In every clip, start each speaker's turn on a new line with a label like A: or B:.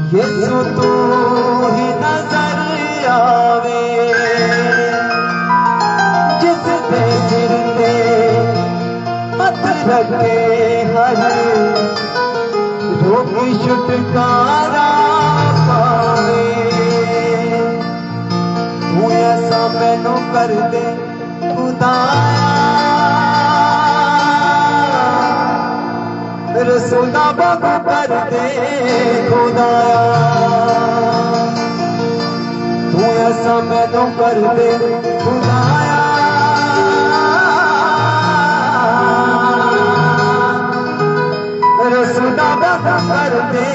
A: यीशु तू ही नजर आवे, जिस पे सिर पे हाथ रखे हर रोगी छुटकारा पावे। तू ऐसा मैनू कर दे खुदाया, रसूला बाबू कर दे खुदाया। तू ऐसा मैनू कर दे खुदाया, रसूला बाबू कर दे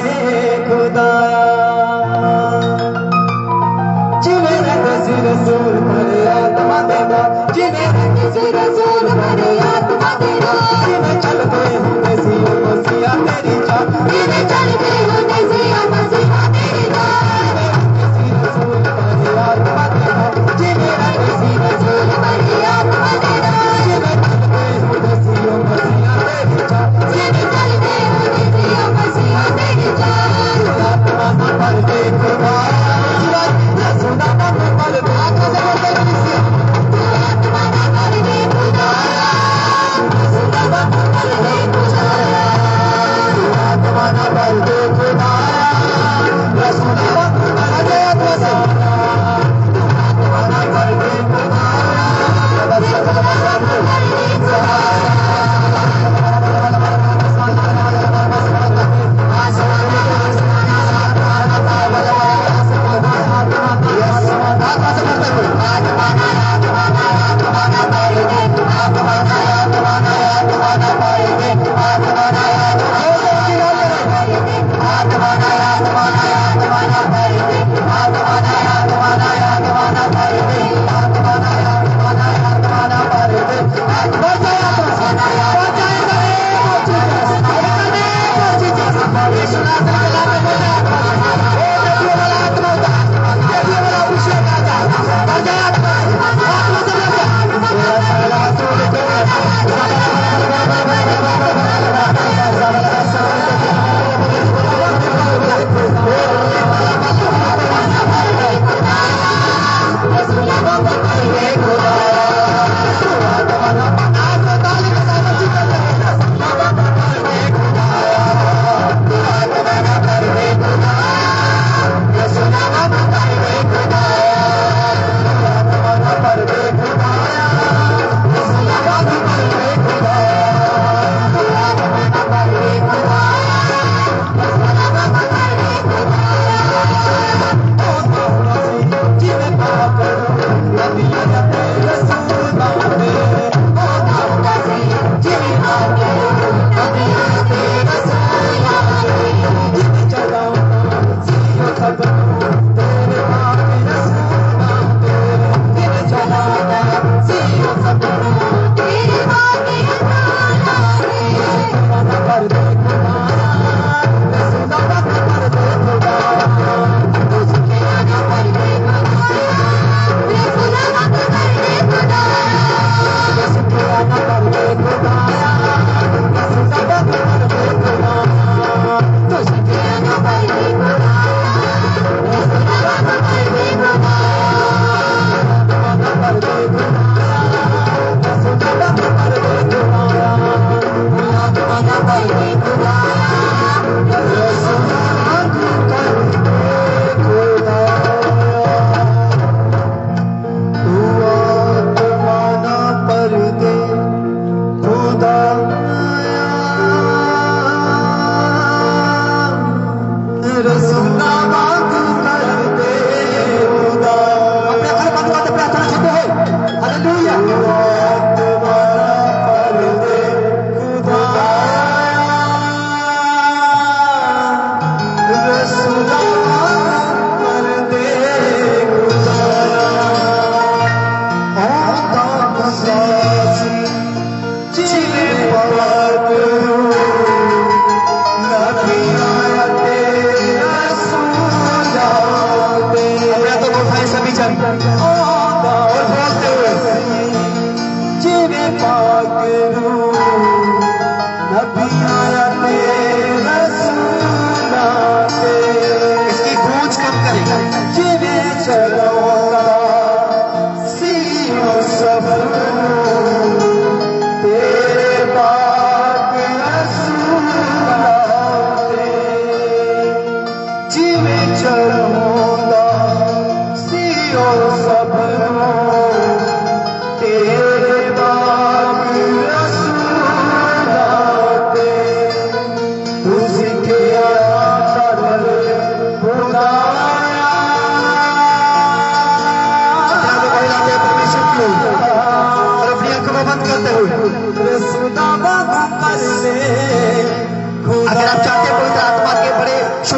A: खुदाया। जिन्हें रंग से रसूल भरे आत्मा देना, जिन्हें रंग से रसूल भरे आत्मा देना, जिन्हें चलते हुए सियों मसीहा तेरी चाल, जिन्हें चलते हुए सियों मसीहा तेरी चाल। रसूल भरे आत्मा देना, जिन्हें रंग से रसूल भरे आत्मा देना, जिन्हें चलते हुए सियों मसीहा तेरी चाल, जिन्हें चलते हुए सियों मसीहा तेरी चाल। आत्मा न भर दे खुदाया, रसूला बाबू कर दे खुदाया। आत्मा न भर दे खुदाया, रसूला बाबू कर दे खुदाया। आत्मा न भर दे खुदाया, रसूला बाबू कर दे खुदाया। आत्मा न भर दे खुदाया, रसूला बाबू कर दे खुदाया।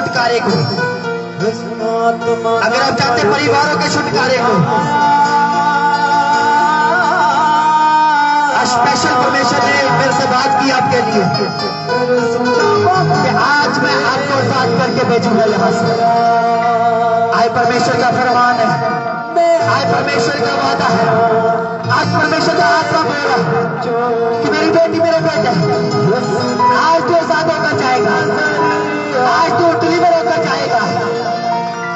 B: छुटकारे को, अगर आप चाहते हैं परिवारों के छुटकारे को, स्पेशल परमेश्वर ने मेरे से बात की आपके लिए कि आज मैं आपको साथ करके भेजूंगा यहाँ से। आज परमेश्वर का फरमान है, आज परमेश्वर का वादा है, आज परमेश्वर का आत्मा बोल रहा है कि मेरी बेटी मेरे बेटे आज तो आजाद होकर जाएगा, आज तो डिलीवर होकर जाएगा,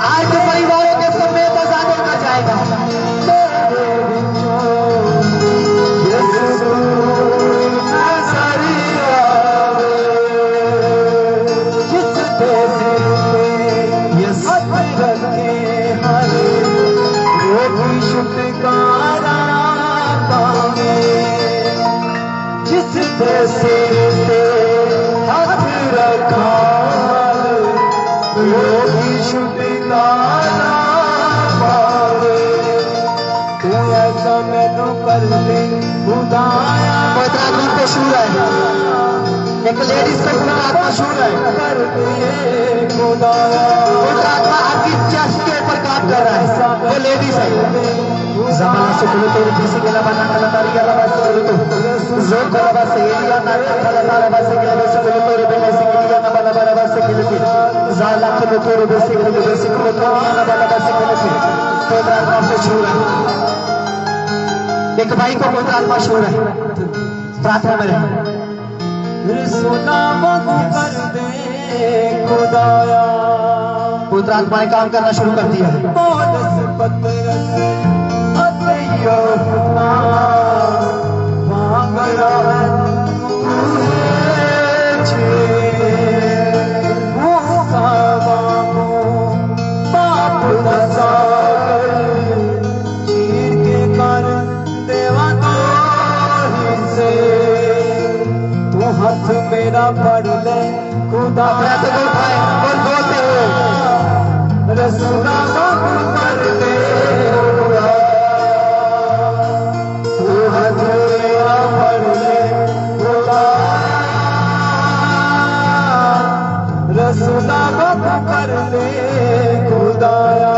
B: आज तो परिवारों के समेत आजाद होकर जाएगा। जिस देश पे हाथ रखा वो भी छुटकारा पावे। तू ऐसा मैनू कर दे खुदाया। पवित्र आत्मा को छू रहा है, एक लेडीज को पवित्र आत्मा छू रहा है, कर दे खुदाया। पवित्र आत्मा आपकी चेस्ट के ऊपर काम कर रहा है, वो लेडीज है। ज़माना से बोलो तो किसी के लबा ना कला तारी का लबा से बोलो तो जोर का लबा से एरिया ना कला तारा लबा से बोलो से बोलो तो बेले से एरिया ना बला बला से के लिए ज़ाला के तो बेसे के लिए बेसे को तो ना बला से के लिए पवित्र आत्मा से छू रहा है। एक भाई को पवित्र आत्मा छू रहा है, प्रार्थना में रहे। सुना कर दे खुदाया। पवित्र आत्मा ने काम करना शुरू कर दिया है। हाथ मेरा भर ले खुदा तो बोलते हो रसूला कर दे तू हाथ मेरा भर ले खुदा रसूला कर दे खुदाया।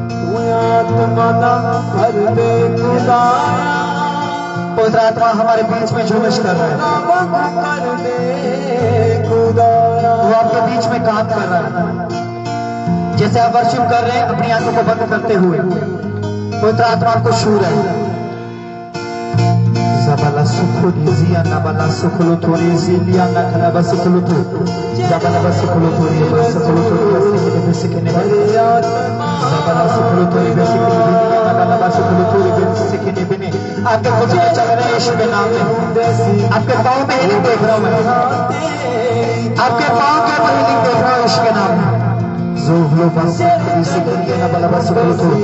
B: तू आत्मा भर दे खुदाया। पवित्र आत्मा हमारे बीच में झुमश कर रहा है, वो आपके बीच में काम कर रहा है। जैसे आप वर्शिप कर रहे हैं अपनी आंखों को बंद करते हुए पवित्र आत्मा आपको छू रहा है। Zabala sukuli zia na bala sukulu tori zilia na kana basukulu tu zabala basukulu tori basukulu tori basikene zabala sukulu tori basikene na bala basukulu tori basikene bene। आपके कुछ में चल रहे हैं यीशु के नाम में, आपके पाँव में हीलिंग देख रहा हूँ मैं, आपके पाँव के ऊपर हीलिंग देख रहा हूँ यीशु के नाम में। ज़ोहलो बासिकली सिकलिए ना बला basukulu tori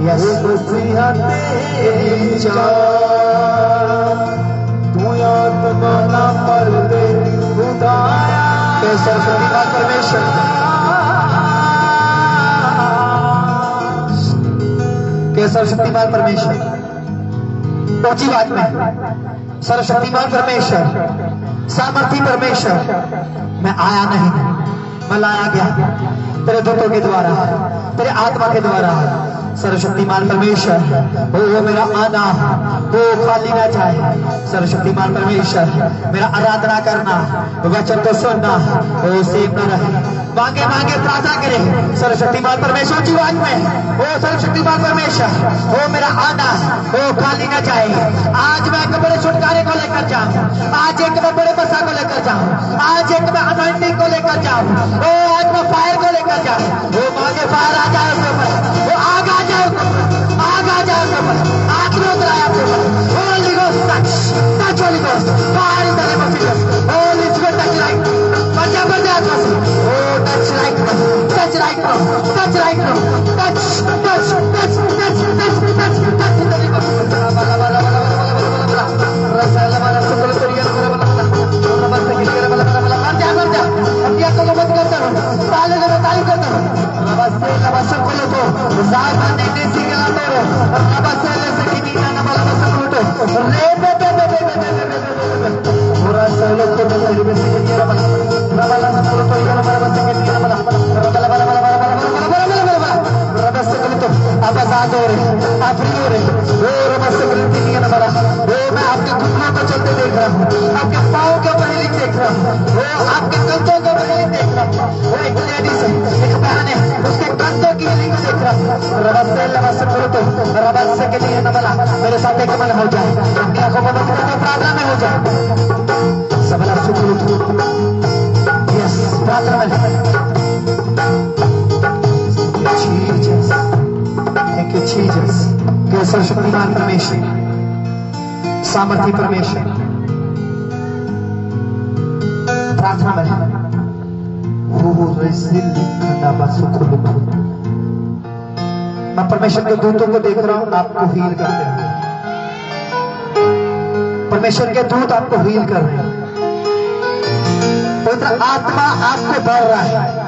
B: यस बसिया तेरी जान तू आत्मा ना पर दे खुदाया। कैसा शक्तिमान परमेश्वर, कैसा शक्तिमान परमेश्वर, ऊंची बात में सर्वशक्तिमान परमेश्वर, सामर्थी परमेश्वर, मैं आया नहीं, मैं लाया गया तेरे दूतों के द्वारा, तेरे आत्मा के द्वारा। सर्वशक्तिमान परमेश्वर, ओ मेरा आना वो खाली ना जाए। सर्वशक्तिमान परमेश्वर, मेरा आराधना करना, वचन तो सुनना वो सेव न रहे। मांगे मांगे प्रार्थना करें सर्वशक्तिमान परमेश्वर जीवन में। ओ सर्वशक्तिमान परमेश्वर, ओ मेरा आना वो खाली ना जाए। आज मैं एक बड़े छुटकारे को लेकर जाऊं, आज एक मैं बड़े बसा को लेकर जाऊं, आज एक मैं अनॉइंटिंग को लेकर जाऊं, ओ आज मैं फायर को लेकर जाऊं। वो मांगे फायर आ जाए उसके ऊपर, वो आग आ जाए उसके ऊपर, आग आ जाए उसके ऊपर, आग उतराए आपके ऊपर। Holy ghost touch, touch holy ghost, fire in the name of Jesus. Holy spirit touch right, बचा बचा आत्मा से, oh touch right now, touch right now, touch right now, touch touch touch touch touch touch touch in the name of Jesus. बाला बाला बाला बाला बाला बाला रसाला बाला सुकल तोरिया बाला बाला बाला बाला बाला बाला बाला मर जा अपनी आंखों को बंद करता हूं, ताली करता हूं। नमस्ते नमस्ते बोलो तो ज़ायदा ने सिंगला तोरो नमस्ते ले सकिनी ना बाला बाला सुकल तो रे बे बे बे बे बे बे पूरा solo con el servicio que tiene la bala solo con el bala que tiene la bala आप आजाद हो रहे आप फ्री हो रहे वो रमस करती नहीं है ना बड़ा वो मैं आपके घुटनों को चलते देख रहा हूँ आपके पाँव के पहले देख रहा हूँ वो आपके कंधों को पहले देख रहा हूँ वो एक लेडीज है एक बहन है उसके कंधों की हिलिंग देख रहा हूँ रमस करो तो रमस के लिए न बला मेरे साथ एक मन हो जाए अपनी आंखों को बंद करके प्रार्थना में हो जाए सबला सुखो यस प्रार्थना में Thank you, Jesus. Que सर्वशक्तिमान परमेश्वर, सामर्थी परमेश्वर, प्रार्थना में वो रज़िल खंडा बासुकुलु। मैं परमेश्वर के दूतों को देख रहा हूँ, आपको हील करते हैं। परमेश्वर के दूत आपको हील कर रहे हैं। पवित्र आत्मा आपको बढ़ रहा है।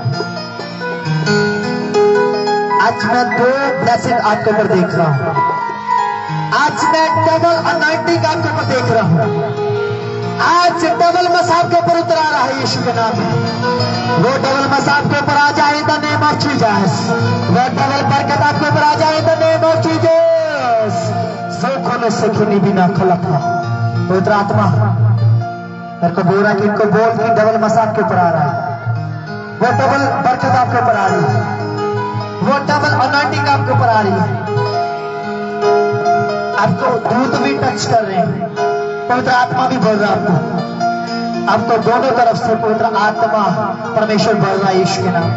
B: आज मैं दो ब्लेसिंग आपके ऊपर देख रहा हूं। आज मैं डबल अनॉइंटिंग आपके ऊपर देख रहा हूं। आज डबल मस आपके ऊपर उतर आ रहा है यीशु के नाम में। वो डबल मस आपके ऊपर आ जाए in the name of Jesus. वो डबल बरकत आपके ऊपर आ जाए in the name of Jesus. सोखों से खुनी बिना खलक पवित्र आत्मा मेरे को बोल रहा है कि इनको बोल कि डबल मस आपके ऊपर आ रहा है। वो डबल बरकत आपके ऊपर आ रही है। वो डबल अनॉइंटिंग आपके ऊपर आ रही है। आपको दूत भी टच कर रहे हैं, पवित्र आत्मा भी बोल रहा है आपको दोनों तरफ से पवित्र आत्मा परमेश्वर बोल रहा है यीशु के नाम।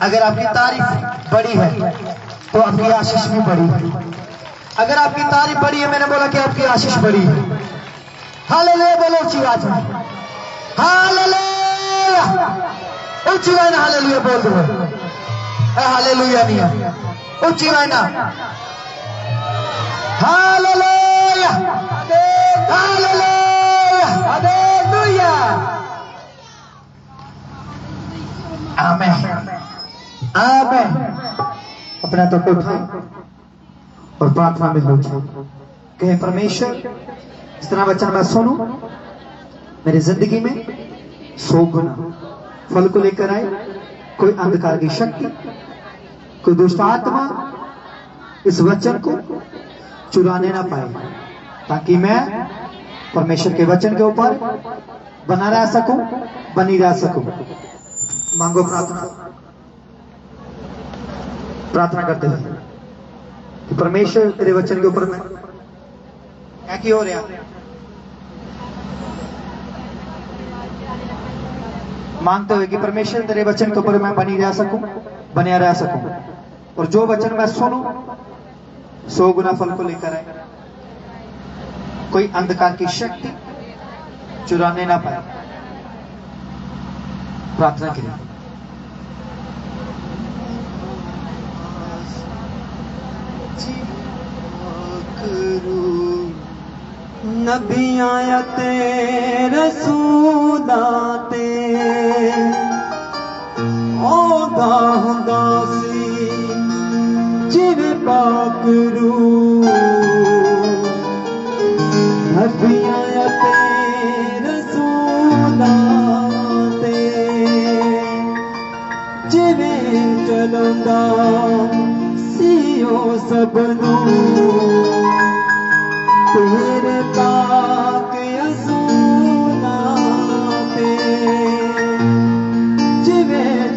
B: अगर आपकी तारीफ बड़ी है तो आपकी आशीष भी बड़ी है। अगर आपकी तारीफ बड़ी है, मैंने बोला कि आपकी आशीष बड़ी है। हालेलुया बोलो ऊंची आवाज में, हालेलुया ऊंची आवाज में हालेलुया बोल दो। हालेलुया नहीं है, ऊंची आवाज ना हालेलुया हालेलुया हालेलुया आमीन आमीन। अपना तो उठाए और प्रार्थना में हो जाए। कहे परमेश्वर इस तरह वचन मैं सुनूं, मेरी जिंदगी में 100 गुना फल को लेकर आए। कोई अंधकार की शक्ति, कोई दुष्ट आत्मा इस वचन को चुराने ना पाए, ताकि मैं परमेश्वर के वचन के ऊपर बना रह सकूं, बनी रह सकूं। मांगो प्रार्थना, प्रार्थना करते हैं कि परमेश्वर तेरे वचन के ऊपर मैं क्या की हो रहा, मांगते हुए कि परमेश्वर तेरे वचन के ऊपर मैं बनी रह सकूं, बनिया रह सकूं, और जो वचन मैं सुनूं 100 गुना फल को लेकर आए। कोई अंधकार की शक्ति चुराने ना पाए। प्रार्थना करें।
A: नबी आया तेरे रसूलाते ओदा हुंदा सी जिवें पाक रूह। नबी आया तेरे रसूलाते जिवें चलदा सी ओ सबनूं तेरे पाक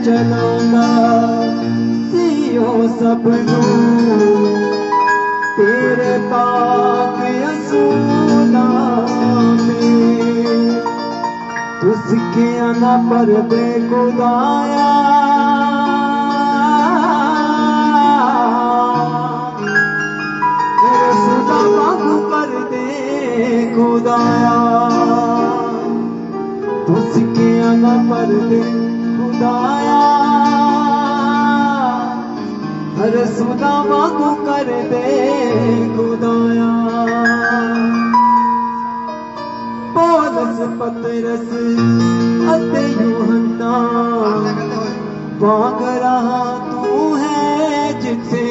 A: चलांदा सीओ सबनू तेरे पाक असूलां में उसके ना पर्दे खुदाया सुदा बागू पर्दे खुदाया उसके ना पर्दे खुदाया हर सुदा बागू कर दे खुदाया पौलुस पतरस अते यूहन्ना मांग रहा तू है जिसे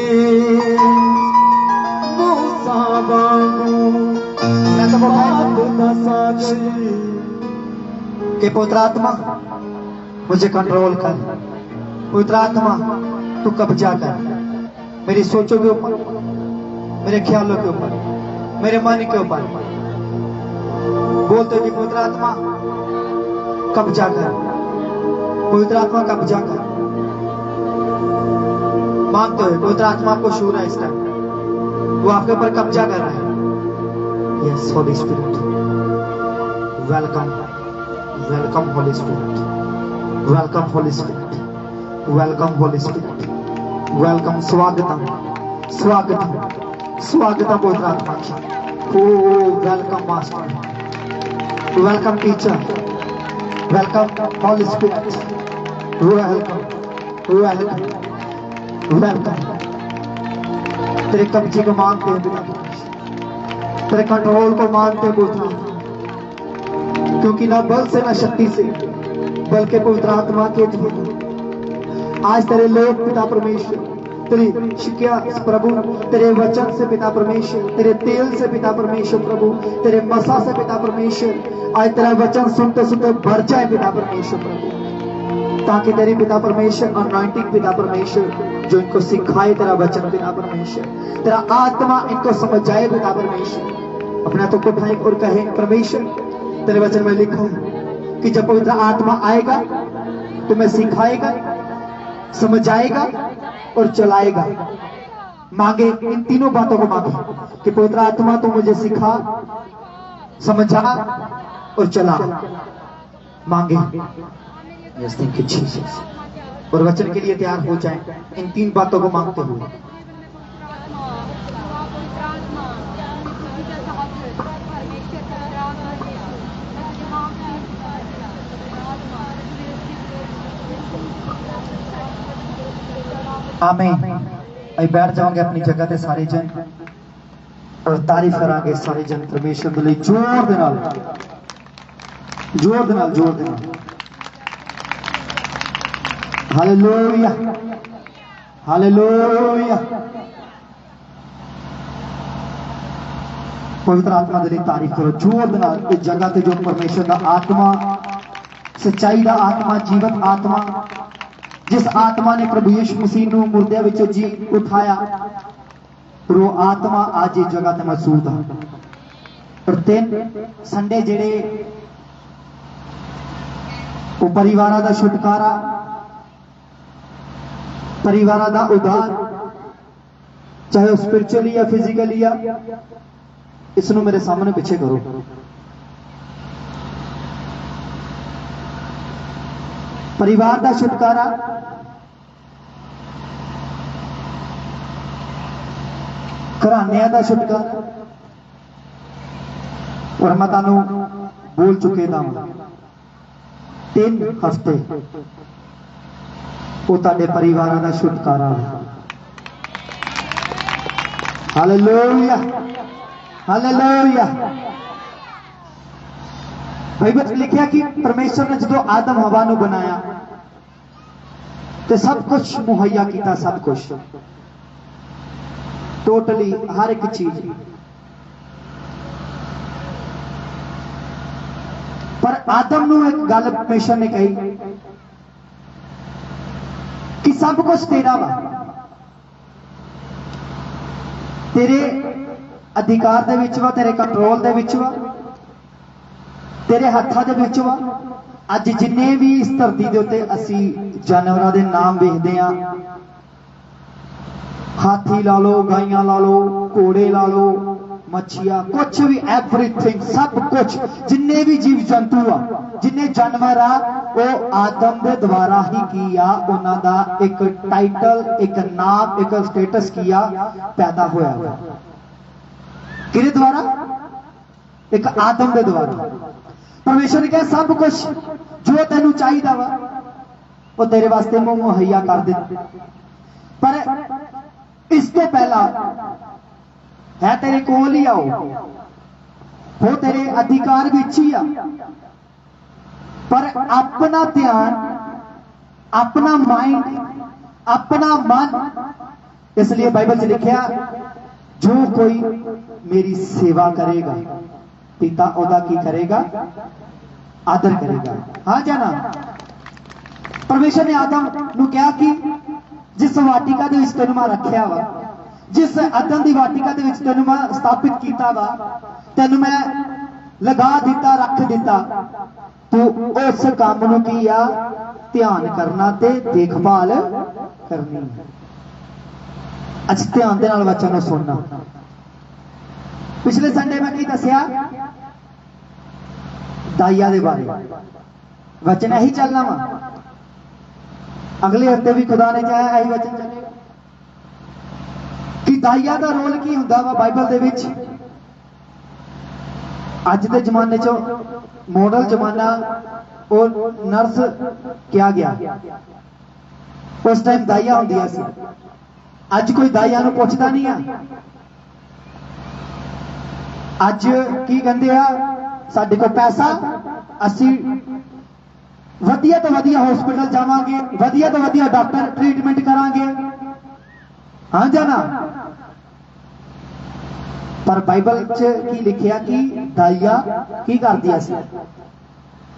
A: मूसा वांगू
B: मैं तो
A: बाप दा सागर
B: कि पवित्र आत्मा मुझे कंट्रोल कर, पवित्र आत्मा तू कब्जा कर मेरी सोचों के ऊपर, मेरे ख्यालों के ऊपर, मेरे मन के ऊपर। बोलते कि पवित्र आत्मा कब्जा कर, पवित्र आत्मा कब्जा कर। मानते हो पवित्र आत्मा आपको शूर है, इस टाइम वो आपके ऊपर कब्जा कर रहा है। Yes holy spirit, welcome, welcome holy spirit, welcome holy spirit, welcome holy spirit, welcome. स्वागतम, स्वागतम, स्वागतम पवित्र आत्मा की। Oh welcome master, welcome teacher, welcome holy spirit, welcome, welcome, welcome. तेरे कब्जे को मानते हैं पिता, तेरे कंट्रोल को मानते हैं पवित्र, क्योंकि ना बल से ना शक्ति से बल्कि पवित्र आत्मा के द्वारा। आज तेरे लोग पिता परमेश्वर तेरी शिक्षा प्रभु, तेरे वचन से पिता परमेश्वर, तेरे तेल से पिता परमेश्वर प्रभु, तेरे मसा से पिता परमेश्वर, आज तेरा वचन सुनते सुनते भर जाए पिता परमेश्वर प्रभु, ताकि तेरी पिता परमेश्वर अनॉइंटिंग पिता परमेश्वर जो इनको सिखाए तेरा वचन पिता परमेश्वर, तेरा आत्मा इनको समझ जाए पिता परमेश्वर। अपने हाथों को उठाए और कहे परमेश्वर तेरे वचन में लिखा है कि जब पवित्र आत्मा आएगा तुम्हें सिखाएगा, समझाएगा और चलाएगा। मांगे इन तीनों बातों को मांगे कि पवित्र आत्मा तू मुझे सिखा, समझा और चला। मांगे। Yes thank you Jesus. और वचन के लिए तैयार हो जाएं इन तीन बातों को मांगते हुए। आमीन। अभी बैठ जाओगे अपनी जगह पे सारे जन और तारीफ करांगे सारे जन परमेश्वर के लिए जोर दे नाल, जोर दे नाल, जोर दे नाल। Hallelujah, hallelujah. पवित्र आत्मा के लिए तारीफ करो जोर दे नाल। इस जगह ते जो परमेश्वर का आत्मा, सच्चाई का आत्मा, जीवत आत्मा, जिस आत्मा ने प्रभु यीशु मसीह को मुर्दे विचों जी उठाया, वो आत्मा आज इस जगह ते मौजूद है। और 3 संडे जेड़े वो परिवार का छुटकारा, परिवार का उद्धार, चाहे स्पिरिचुअली या फिजिकली, या इसनों मेरे सामने पीछे करो। परिवार का छुटकारा, घरानिया का छुटकारा। और मैं तुहानू बोल चुके था 3 हफ्ते वो तुहाडे परिवार का छुटकारा। Hallelujah, hallelujah. बाइबल में लिखा कि परमेश्वर ने जो आदम हवा को बनाया तो सब कुछ मुहैया किया, सब कुछ टोटली हर एक चीज। पर आदम को एक गल परमेश्वर ने कही कि सब कुछ तेरा वा, तेरे अधिकार दे विच वा, तेरे कंट्रोल दे विच वा, तेरे हाथों दे विच वा। अज जिन्ने भी इस धरती के उत्ते असी जानवरों के नाम वेखते हैं, हाथी ला लो, गाइयां ला लो, घोड़े ला लो, मच्छियां, कुछ भी, एवरीथिंग, सब कुछ, जिन्ने भी जीव जंतु आ, जिन्ने जानवर आ, वो आदम के द्वारा ही किया, उन्हां दा एक टाइटल, एक नाम, एक स्टेटस किया पैदा होया। किहदे द्वारा? एक आदम के द्वारा। परमेश्वर ने कहा सब कुछ जो तेनू चाहिदा वा वो तेरे वास्ते मुहैया कर दे, पर इस तो पहला है तेरे कोल ही आओ, वो तेरे अधिकार विच ही आ, पर अपना ध्यान, अपना माइंड, अपना मन, इसलिए बाइबल च लिखा जो कोई मेरी सेवा करेगा पिता ओदा की करेगा, आदर करेगा। हाँ जाना, परमेश्वर ने आदम नू कहा कि जिस वाटिका दे विच तैनूं मैं रखिया वा, जिस अदन की वाटिका दे विच तैनूं मैं स्थापित किया वा, तैनूं मैं लगा दिता, रख दिता, तू उस काम नूं की आ ध्यान करना ते देखभाल करनी है। अच्छा ध्यान दे नाल वचन नूं सुनना। पिछले संडे मैं की दसिया दाइया दे बारे, वचन यही चलना वा, अगले हफ्ते भी खुदा ने चाहे यही वचन चलेगा कि दाइया का रोल की हुंदा वा बाइबल दे विच। अज के जमाने चो मॉडल जमाना और नर्स किया गया, उस टाइम दाइया होंदियां सी, अज कोई दाइया नूं पुछदा नहीं है। अज की कहंदे आ, साडे कोल पैसा, असी वधिया तो वधिया हॉस्पिटल जावांगे, वधिया तो वधिया डॉक्टर ट्रीटमेंट करांगे। हाँ जाना, पर बाइबल च की लिखिया कि दाइया की करदियां सी,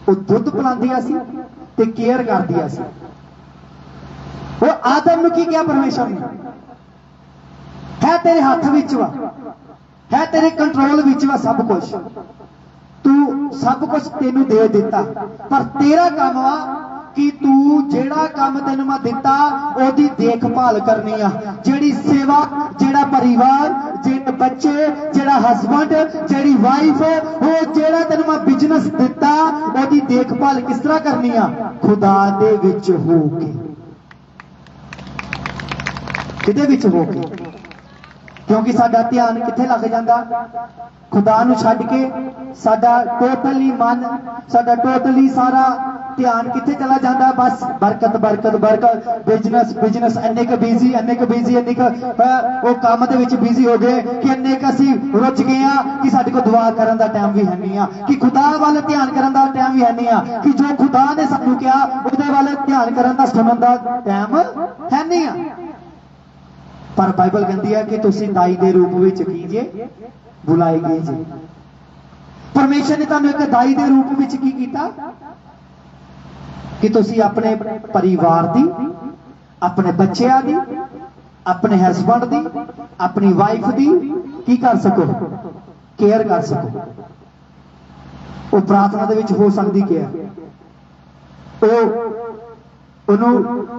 B: वो दुध पिलांदियां सी ते केयर करदियां सी। वो आदम नूं की कहा परमेश्वर ने, है तेरे हाथ विच वा, है तेरे कंट्रोल विच वा सब कुछ, तू सब कुछ तेनू दे दिता, पर तेरा काम वा कि तू जेड़ा काम तेनू मैं दिता ओदी देखभाल करनी आ, जेड़ी सेवा, जेड़ा परिवार, जेड़े बच्चे, जेड़ा हस्बैंड, जेड़ी वाइफ, वो जेड़ा तेनू मैं बिजनेस दिता ओदी देखभाल किस तरह करनी आ? खुदा दे विच हो के, किदे विच हो के, क्योंकि साडा ध्यान किथे लग जाता? खुदा नूं छड्ड के साडा टोटली मन, साडा टोटली सारा ध्यान किथे चला जाता? बस बरकत बरकत बरकत, बिजनेस बिजनेस, इन्ने क बिजी, इन्ने क बिजी, इन्ने क वो काम दे विच बिजी हो गए कि इन्ने क असीं रुझ गए आ कि साडे कोल दुआ करन दा टाइम भी है नहीं आ, कि खुदा वाल ध्यान करन दा टाइम भी है नहीं आ, कि जो खुदा ने सानूं कहा उहदे वाल ध्यान करन दा सुनन दा टाइम है नहीं आ। पर बाइबल कहती है कि तुसी दाई दे रूप में कीजिए बुलाए गए जी। परमेश्वर ने तुहानूं एक दाई दे रूप में की कीता कि तुसी अपने परिवार दी, अपने बच्चों दी, अपने हस्बैंड दी, अपनी वाइफ दी की कर सको? केयर कर सको। वो प्रार्थना दे विच हो सकती केयर, वो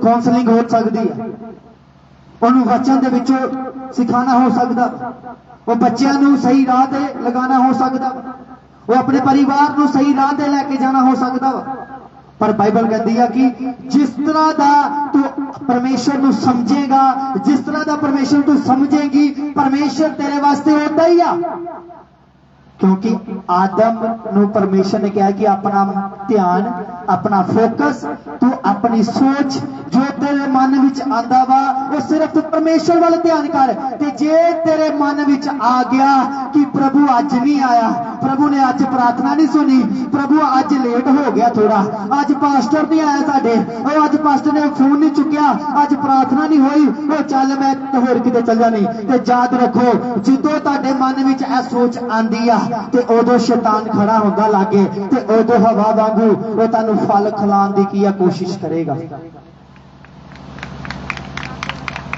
B: काउंसलिंग हो सकती है, उन्होंने वचन दे विचों सिखाना हो सकता, वो बच्चों नूं सही राह ते लगाना हो सकता, वो अपने परिवार नूं सही राह ते लेके जाना हो सकता। पर बाइबल कहती है कि जिस तरह का तू परमेश्वर नूं समझेगा, जिस तरह का परमेश्वर तू समझेगी, परमेश्वर तेरे वास्ते होता ही आ। क्योंकि आदम नूं परमेश्वर ने कहा कि अपना ध्यान, अपना फोकस, तू अपनी सोच जो तेरे मन विच आंदा वा वो सिर्फ तू परमेश्वर वाल ध्यान कर। ते जे तेरे मन विच आ गया कि प्रभु अज नहीं आया, प्रभु ने अज प्रार्थना नहीं सुनी, प्रभु अज लेट हो गया थोड़ा, अज पास्टर नहीं आया साडे, और अज पास्टर ने फोन नहीं चुकिया, अज प्रार्थना नहीं हुई, वो चल मैं होर किते चल जानी। ते याद रखो जदों तुहाडे मन विच ए सोच आंदी आ ते उदों शैतान खड़ा होंदा लागे ते उदों हवा वांगू वो तुहानूं फल खिलाउण दी की कोशिश करेगा।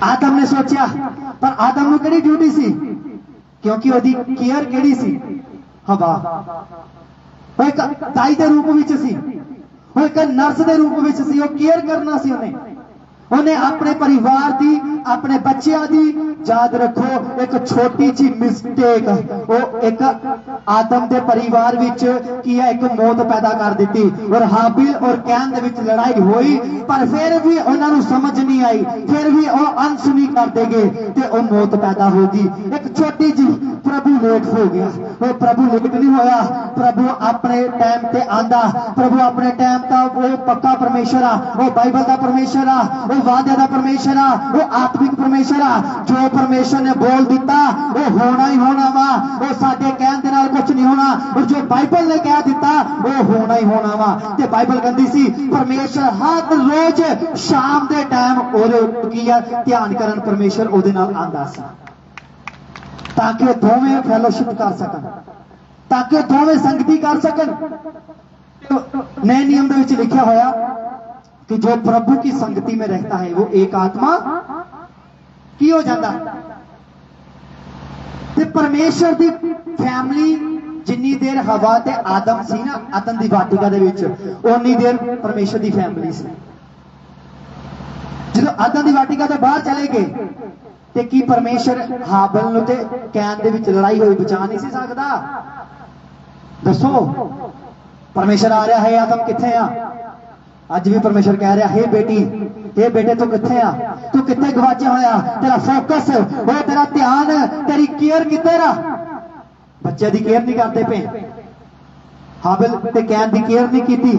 B: आदम ने सोचा, पर आदम नूं किहड़ी ड्यूटी सी? क्योंकि ओदी केयर किहड़ी सी? हवा, वो एक दाई दे रूप विच सी, वो एक नर्स के रूप में सी, वो केयर करना सी उन्हें अपने परिवार की, अपने बच्चों की। याद रखो एक छोटी जी मिस्टेक वो एक आदम के परिवार विच की है, एक मौत पैदा कर दी। और हाबिल और कैन दे विच लड़ाई हुई, पर फिर भी उन्होंने समझ नहीं आई, फिर भी वो अनसुनी कर देंगे ते वो मौत पैदा होगी। एक छोटी जी प्रभु लेट हो गया, वो प्रभु लेट नहीं होया, प्रभु अपने टाइम ते आंदा। प्रभु अपने टाइम का वो पक्का परमेश्वर आ, वो बाइबल का परमेश्वर आ, वो वादे का परमेश्वर आ, वो आत्मिक परमेश्वर आ। जो परमेश्वर ने बोल दिता वो होना ही होना वा, वो साडे कहन दे नाल कुछ नहीं होना। और जो बाइबल ने कह दिता वो होना ही होना वा। ते बाइबल कहती सी परमेश्वर हर रोज शाम के टाइम ओदे की ध्यान करन परमेश्वर ओदे नाल आंदा सी, ताकि वो दोवें फैलोशिप कर सकन, ताकि वो दोवें संगति कर सकन। नए नियम दे विच लिखा होया कि जो प्रभु की संगति में रहता है वो एक आत्मा की हो जाता। ते परमेश्वर दी फैमिली जिन्नी देर हवा ते आदम सी ना अदन दी वाटिका दे विच, उन्नी देर परमेश्वर दी फैमिली सी। जो अदन दी वाटिका तो बाहर चले गए ते की परमेश्वर हाबिल नूं ते कैन दे विच लड़ाई होई बचा नहीं सी सकदा? दसो परमेश्वर आ रहा है, आदम किथे आ? अज भी परमेश्वर कह रहा है, बेटी हे बेटे तू किथे आ, तू किथे गवाचा होया? तेरा फोकस वो तेरा ध्यान तेरी केयर किथे रहा? बच्चे की केयर नहीं करते पे। हाबिल ते कैन की केयर नहीं की,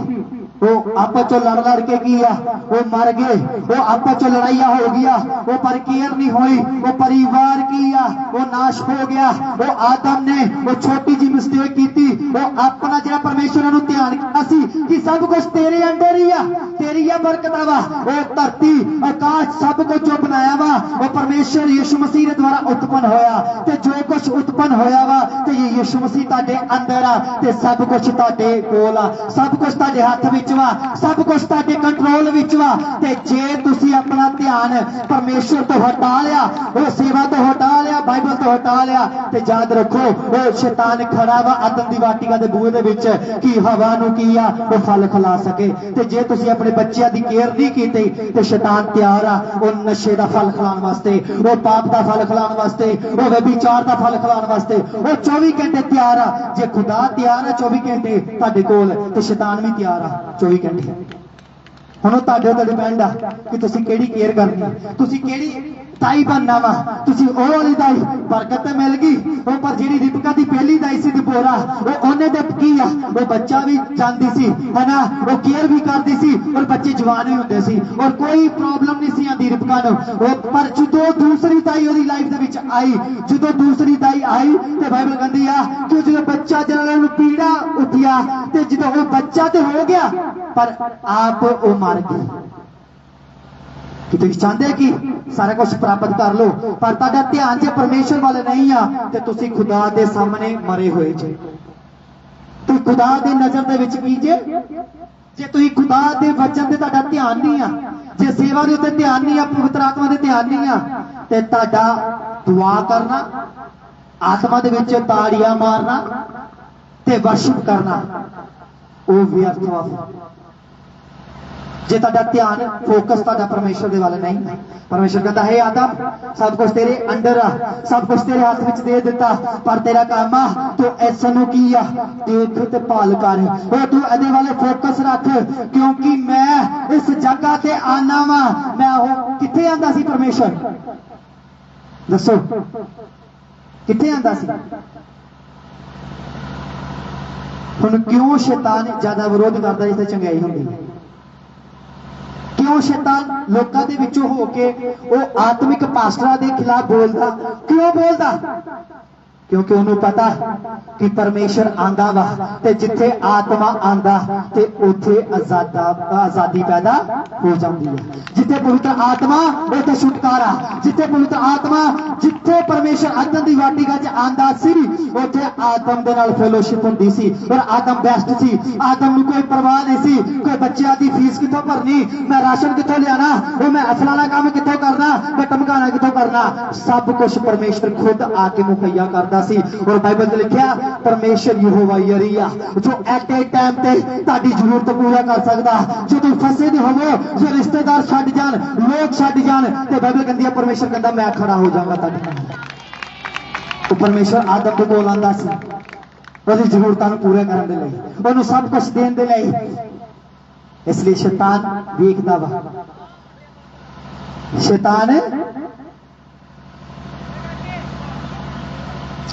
B: वो आपस चो लड़ लड़ के किया, वो मर गए, वो आपस चो लड़ाइया हो गया, वो पर केयर नहीं हुई, वो परिवार किया, वो नाश हो गया। वो आदम ने वो छोटी जी मिस्टेक की थी, वो अपना जो परमेश्वर ने ध्यान किया सी कि सब कुछ तेरे अंडर ही आ, तेरी है बरकत वा। वो धरती आकाश सब कुछ जो बनाया वा वो परमेश्वर यीशु मसीह के द्वारा उत्पन्न होया। ते जो कुछ उत्पन्न होया वा ते ये यीशु मसीह ताडे अंदर आ, ते सब कुछ ताडे कोल आ, सब कुछ ताडे हाथ विच वा, सब कुछ ताडे कंट्रोल विच वा। ते जे तुसी अपना ध्यान परमेश्वर तो हटा लिया, वो सेवा तो हटा लिया, बाइबल तो हटा लिया, ते याद रखो वो शैतान खड़ा वा अदन दी वाटिका दे बूहे दे विच कि हवा नूं की आ वो फल खिला सके। ते जे तुसी अपने बच्चों की केयर नहीं की तो शैतान तैयार आ वो नशे का फल खिलाने वास्ते, वो पाप का फल खिलाने वास्ते, वो व्यभिचार का फल खिलाने वास्ते वो 24 घंटे तैयार आ। जे खुदा तैयार है 24 घंटे तुहाडे कोल, तो शैतान भी तैयार आ 24 घंटे। हुण तुहाडे ते डिपेंड आ कि तुसी केड़ी केयर करनी, तुसी केड़ी ताई बनना वा। तुसी ओ वाली दाई बरकत ते मिल गई, वो पर जेड़ी रिबका दी पहली दाई सी दिबोरा वो ओने ते की आ, वो बच्चा भी जानदी सी है ना, वो केयर भी करदी सी और बच्चे जवान भी हुंदे सी और कोई प्रॉब्लम नहीं सी आंदी रिबका नूं। वो पर जदों दूसरी दाई ओदी लाइफ दे विच आई, जदों दूसरी दाई आई ते बाइबल कहंदी आ कि जदों बच्चा जनाले नूं पीड़ा उठिया ते जदों वो बच्चा ते हो गया पर आप वो मर गई। कि तुम चाहते कि सारा कुछ प्राप्त कर लो पर तुहाडा ध्यान जे परमेश्वर वाले नहीं आ ते तुसी खुदा दे सामने मरे हुए जे। तुम खुदा दे नजर दे विच की जे तुसी खुदा दे वचन ते तुहाडा ध्यान नहीं आ, जे सेवा दे उत्ते ध्यान नहीं आ, पवित्र आत्मा दे ध्यान नहीं आ ते तुहाडा दुआ करना, आत्मा दे विच ताड़ियां मारना ते वर्शिप करना वो व्यर्थ वा। जे तुहाडा ध्यान फोकस तुहाडा परमेश्वर दे वाले नहीं, परमेश्वर कहता है आदम सब कुछ तेरे अंडर आ, सब कुछ तेरे हाथ विच दे दिता पर तेरा काम आ तू इस नूं की आ देख ते भाल कर, ओ तू इहदे वाले फोकस रख क्योंकि मैं इस जगह ते आना वा। मैं वो किथे आंदा सी परमेश्वर दसो किथे आंदा सी? हुण क्यों शैतान ज्यादा विरोध करदा जिथे चंगाई हुंदी? क्यों शैतान लोकां दे विचों हो के वो आत्मिक पास्टरां दे खिलाफ बोलदा? क्यों बोलदा? क्योंकि उन्होंने पता कि परमेश्वर आंदा वा ते जिथे आत्मा आंदा ते उथे आजादी पैदा हो जाती है। जिथे पवित्र आत्मा उथे छुटकारा, जिथे पवित्र आत्मा जिथे परमेश्वर आदम दी वाटिका च आंदा सी उथे आदम दे नाल फेलोशिप हुंदी सी और आदम बेस्ट सी। आदम नूं कोई परवाह नहीं सी, कोई बच्चों की फीस कितों भरनी, मैं राशन कितों लियाना, वो मैं फलाना काम कितों करना, मैं टमकाना कितों करना, सब कुछ परमेश्वर खुद आके मुहैया करदा सी। और बाइबल च लिखिया परमेश्वर यहोवा यरीया जो एट ए टाइम ते ताड़ी जरूरत पूरा कर सकदा। जो तुम फसे दे होवो, जो रिश्तेदार छड्ड जान, लोग छड्ड जान, ते बाइबल कहंदी है परमेश्वर कहंदा मैं खड़ा हो जाऊंगा ताड़ी नाल। तो परमेश्वर आदम दे कोल आंदा सी ਉਹਦੀ ਜ਼ਰੂਰਤਾਂ ਨੂੰ ਪੂਰਾ ਕਰਨ ਦੇ ਲਈ, ਉਹਨੂੰ ਸਭ ਕੁਝ ਦੇਣ ਦੇ ਲਈ। ਇਸ ਲਈ ਸ਼ੈਤਾਨ ਵੇਖਦਾ ਵਾ, शैतान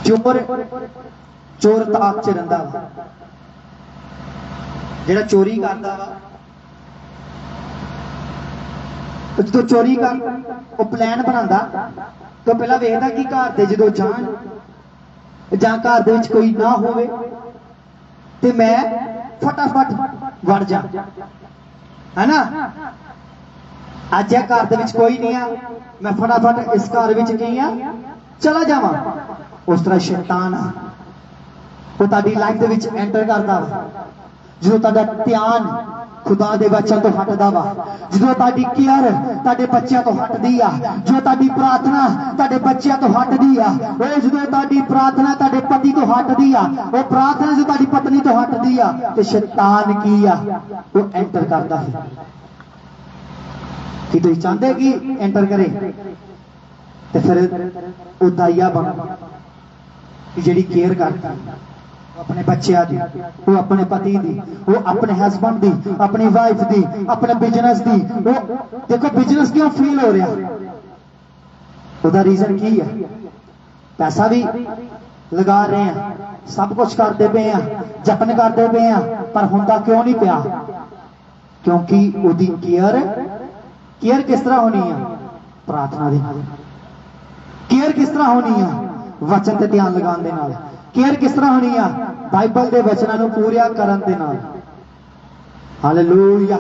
B: चोर ताक च रहिंदा वा, जिहड़ा चोरी करदा वा जो चोरी कर वो प्लान बनांदा तो पहला वेखदा कि घर दे जदों जाण जां घर दे विच कोई ना होवे ते मैं फटाफट वड़ जा, है ना। अज घर दे विच कोई नहीं है, मैं फटाफट इस घर विच की चला जावां। उस तरह शैतान वो तुहाडी लाइफ दे विच एंटर करदा वा जो तुहाडा ध्यान खुदा दे वचन तो हटदा वा, जो तुहाडी केयर तुहाडे बच्चों तो हटदी आ, जो तुहाडी प्रार्थना तुहाडे बच्चों तो हटदी आ, वो जो तुहाडी प्रार्थना तुहाडे पति तो हटदी आ, वो प्रार्थना जो तुहाडी पत्नी तो हटदी आ, ते शैतान की आ वो एंटर करदा है कि तुम चाहते कि एंटर करे तो फिर वो दाइया बन जी केयर करती अपने बच्चों की, वो अपने पति की, वो अपने हस्बैंड की, अपनी वाइफ की, अपने बिजनेस की। वो देखो बिजनेस क्यों फील हो रहा, उसका रीजन की है, पैसा भी लगा रहे हैं, सब कुछ करते पे हैं, जतन करते पे हैं, पर होंदा क्यों नहीं पिया? क्योंकि उसकी केयर किस तरह होनी है? प्रार्थना दे नाल। केयर किस तरह होनी है? वचन ते ध्यान लगाने दे नाल। केयर किस तरह होनी है? बाइबल के वचनों को पूरा करन दे नाल। हालेलुया।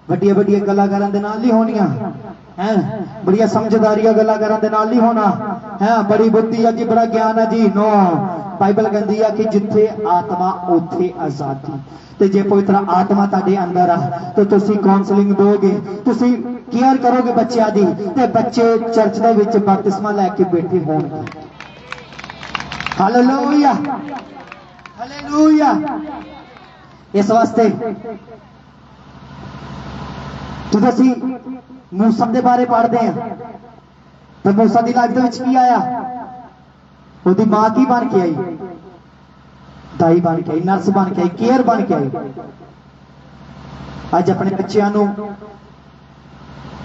B: वड्डियां वड्डियां गल्लां करन दे नाल नहीं होनियां हैं, बड़ियां समझदारियां गल्लां करन दे नाल नहीं होना है, बड़ी बुद्धि है जी, बड़ा ज्ञान है जी, नो। बाइबल कहती है कि जिथे आत्मा उथे आजादी। तो जे पवित्र आत्मा तुहाडे अंदर आ तो तुसी काउंसलिंग दोगे, तुसी केयर करोगे बच्चों की, ते बच्चे चर्च दे विच बपतिस्मा लैके बैठे होणगे। Hallelujah hallelujah. इस वास्ते तो असी मूसा के बारे पढ़ते हैं तो मूसा की लाइफ की आया, उसकी मां की बन के आई, दाई बन के आई, नर्स बन के आई, केयर बन के आई। अज अपने बच्चों को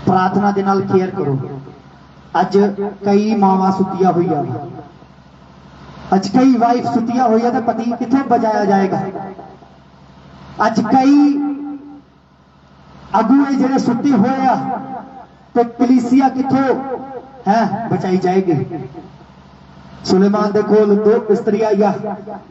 B: प्रार्थना दे नाल केयर करो। अज कई मावां सुतिया हुई, अज कई वाइफ सुतिया हुई है, तो पति कितों बचाया जाएगा? अज कई अगुए जिहड़े सुते हुए आ तो कलीसिया कितों है बचाई जाएगी? सुलेमान दे कोल दो स्त्री आईया,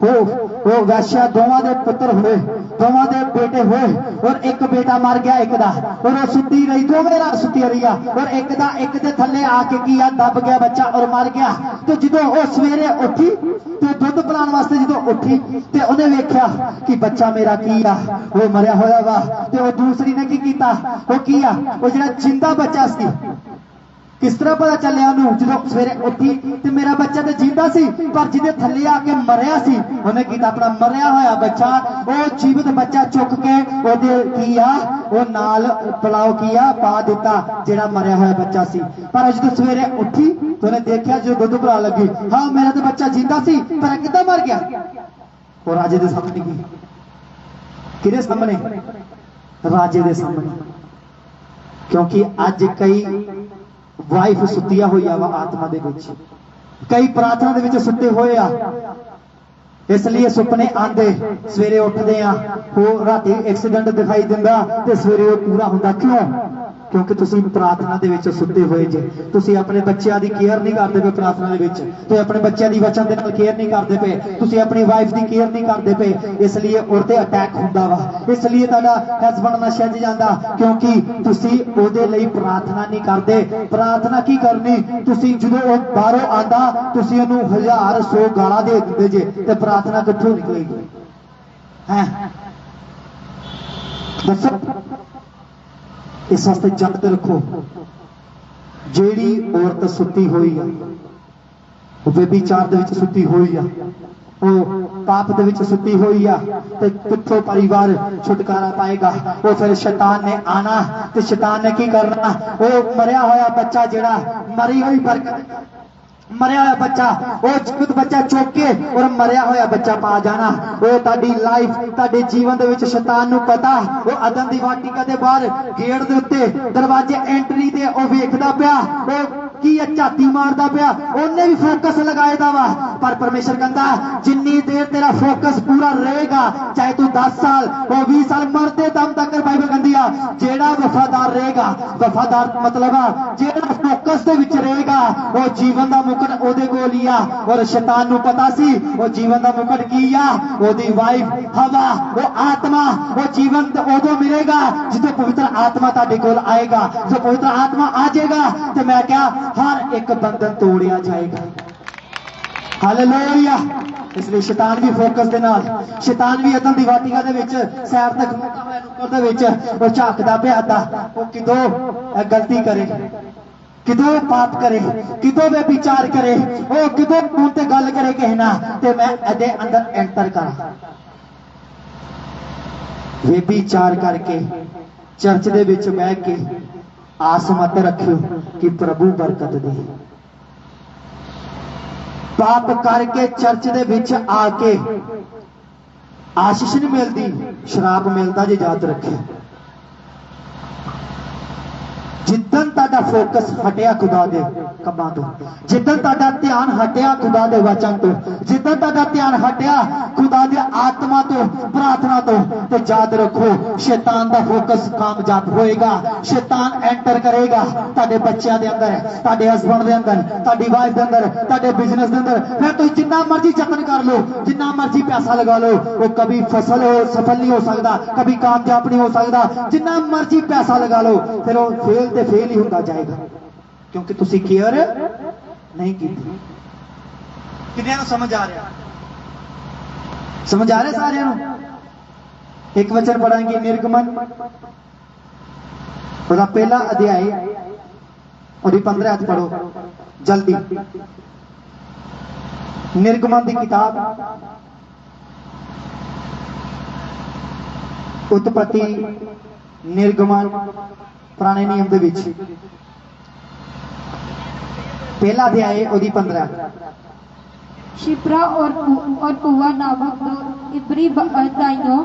B: वो वैश्या दोवां दे पुत्र हुए, दोवां दे बेटे हुए, और एक बेटा मर गया एक दा, और वो सुती रही, दोवें रात सुती रही, और एक दे थल्ले आके किया दब गया बच्चा और मर गया। तो जो वो सवेरे उठी तो दुध पिलाण वास्ते जो उठी तो उन्हें वेख्या कि बच्चा मेरा की आ वो मरिया होया वा, तो वो दूसरी ने की कीता, वो किया वो जिहड़ा जिंदा बच्चा सी किस तरह पता चलिया उन्होंने जो सवेरे उठी तो मेरा बच्चा तो जींदा सी, पर जिन्हें थल्ले आके मरिया सी उन्हें किया अपना मरिया होया बच्चा, वो जीवित बच्चा चुक के वो नाल पलाव किया पा दिता जेड़ा मरिया होया बच्चा सी। पर जो सवेरे उठी तो उन्हें देखा जो दुध पिला लगी, हाँ मेरा तो बच्चा जींदा सी पर कितना मर गया? वो राजे के सामने की, किहदे सामने? राजे के सामने। क्योंकि अज कई वाइफ सुतिया हुई वा आत्मा दे विच, कई प्रार्थना दे विच सुते हुए आ, इसलिए सुपने आंदे, सवेरे उठते हैं वो राती एक्सीडेंट दिखाई दिंदा ते सवेरे वो पूरा हुंदा। क्यों? क्योंकि तुसी प्रार्थना दे विच सुते हुए जे, तुसी अपने बच्चों की केयर नहीं करते पे प्रार्थना दे विच, तो अपने बच्चों की वचन दे नाल केयर नहीं करते पे, तुसी अपनी वाइफ की केयर नहीं करते पे, इसलिए उहते अटैक हुंदा वा, इसलिए तुहाडा हस्बैंड नशे च जांदा, क्योंकि तुसी उहदे लई प्रार्थना नहीं करते। प्रार्थना की करनी, तुसी जदों वो बाहरों आंदा तुसी उहनूं 1000-100 गालां दे दिंदे जे, ते प्रार्थना कित्थों निकलेगी? हैं दसो। इस वास्ते जगत रखो, जेड़ी औरत सुती हुई है ਉਹ ਬੇਬੀਚਾਰ ਦੇ ਵਿੱਚ ਸੁੱਤੀ ਹੋਈ ਆ, ਉਹ ਪਾਪ ਦੇ ਵਿੱਚ ਸੁੱਤੀ ਹੋਈ ਆ, ਤੇ ਕਿੱਥੋਂ ਪਰਿਵਾਰ ਛੁਟਕਾਰਾ ਪਾਏਗਾ? ਉਹ ਫਿਰ ਸ਼ੈਤਾਨ ਨੇ ਆਣਾ ਤੇ ਸ਼ੈਤਾਨ ਨੇ ਕੀ करना? ਉਹ ਮਰਿਆ ਹੋਇਆ ਬੱਚਾ ਜਿਹੜਾ ਮਰੀ ਹੋਈ ਬਰਕਤ, मरिया हुआ बच्चा, वो जीवित बच्चा चुक के और मरिया हुआ बच्चा पा जाना। वो ताड़ी लाइफ ताड़े जीवन दे विच शैतान नू पता, वो अदन दी वाटिका दे बाहर गेट दे उत्ते दरवाजे एंट्री दे ओ वेखदा पिया, वो की झाती मारदा पिया, ओने भी फोकस लगाए दा वा। पर परमेश्वर कहंदा जिन्नी देर तेरा फोकस पूरा रहेगा, चाहे तू 10 साल वो 20 साल मरते दम तक, बाइबल कहंदी आ जेड़ा वफादार रहेगा, वफादार मतलब जेड़ा फोकस दे विच रहेगा वो जीवन दा मुकुट ओदे कोल ही आ। और शैतान नू पता सी वो जीवन दा मुकुट की आ, ओदी वाइफ हवा, वो आत्मा, वो जीवन ओदो मिलेगा जिदों पवित्र आत्मा तुहाडे कोल आएगा। जो पवित्र आत्मा आ जाएगा ते मैं क्या हर एक बंधन तोड़िया जाएगा। हालेलुया। इसलिए शैतान भी फोकस दे नाल, शैतान भी अदन दी वाटिका दे विच सैर तक मुका होया नुक्कर दे विच वो झाकदा पिया दा, वो किदों गलती करे, किदों पाप करे, किदों व्यभिचार करे, वो किदों मूंह ते गल करे किसे नाल, ते मैं एदे अंदर एंटर करा। व्यभिचार करके चर्च दे विच बैठ के आस मत रखियो कि प्रभु बरकत दे। पाप करके चर्च दे विच आके आशीष नहीं मिलती, शराब मिलता जे याद रखे। जिदन ताड़ा फोकस हटिया खुदा दे कमां तो, जिदन ताड़ा ध्यान हटिया खुदा दे वचन तो, जिदन ताड़ा ध्यान हटिया खुदा दे आत्मा तो, प्रार्थना तो याद रखो शैतान दा फोकस कामयाब होएगा। शैतान एंटर करेगा ताड़े बच्चों दे अंदर, ताड़े हस्बैंड दे अंदर, ताड़ी वाइफ दे अंदर, ताड़े बिजनेस दे अंदर। फिर तुम जिन्ना मर्जी जतन कर लो, जिन्ना मर्जी पैसा लगा लो, वो कभी सफल नहीं हो सकता, कभी कामयाब नहीं हो सकता। जिन्ना मर्जी पैसा लगा लो फिर वो फेल ही होता जाएगा, क्योंकि तुसी केयर नहीं की। किन्ने नूं समझ आ रहा? समझ आ रहा सारे नूं? एक वचन पढ़ाएंगे निर्गमन उसका पहला अध्याय और 15 अध्याय पढ़ो जल्दी। निर्गमन की किताब उत्पत्ति निर्गमन पुराने नियम दे विच पहला अध्याय और 15।
C: शिप्रा और पुआ नामक दो इब्री दाइयों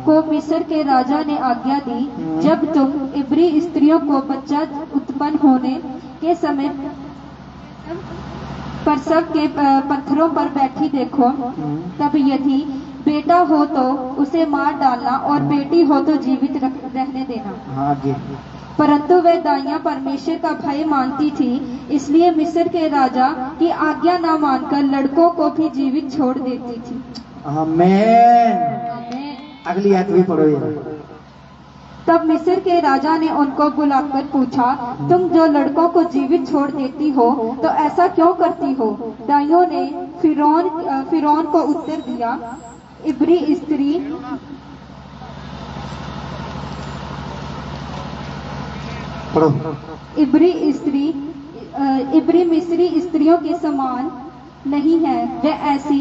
C: को मिस्र के राजा ने आज्ञा दी, जब तुम इब्री स्त्रियों को बच्चा उत्पन्न होने के समय प्रसव के पत्थरों पर बैठी देखो, तब यदि बेटा हो तो उसे मार डालना और बेटी हो तो जीवित रहने देना। परंतु वे दाइयां परमेश्वर का भय मानती थी, इसलिए मिस्र के राजा की आज्ञा न मानकर लड़कों को भी जीवित छोड़ देती थी।
B: आमीन। अगली आयत भी पढ़ो यार।
C: तब मिस्र के राजा ने उनको बुलाकर पूछा, तुम जो लड़कों को जीवित छोड़ देती हो तो ऐसा क्यों करती हो? दाइयों ने फिरौन को उत्तर दिया, इब्री स्त्री इब्री मिस्री स्त्रियों के समान नहीं है, वे ऐसी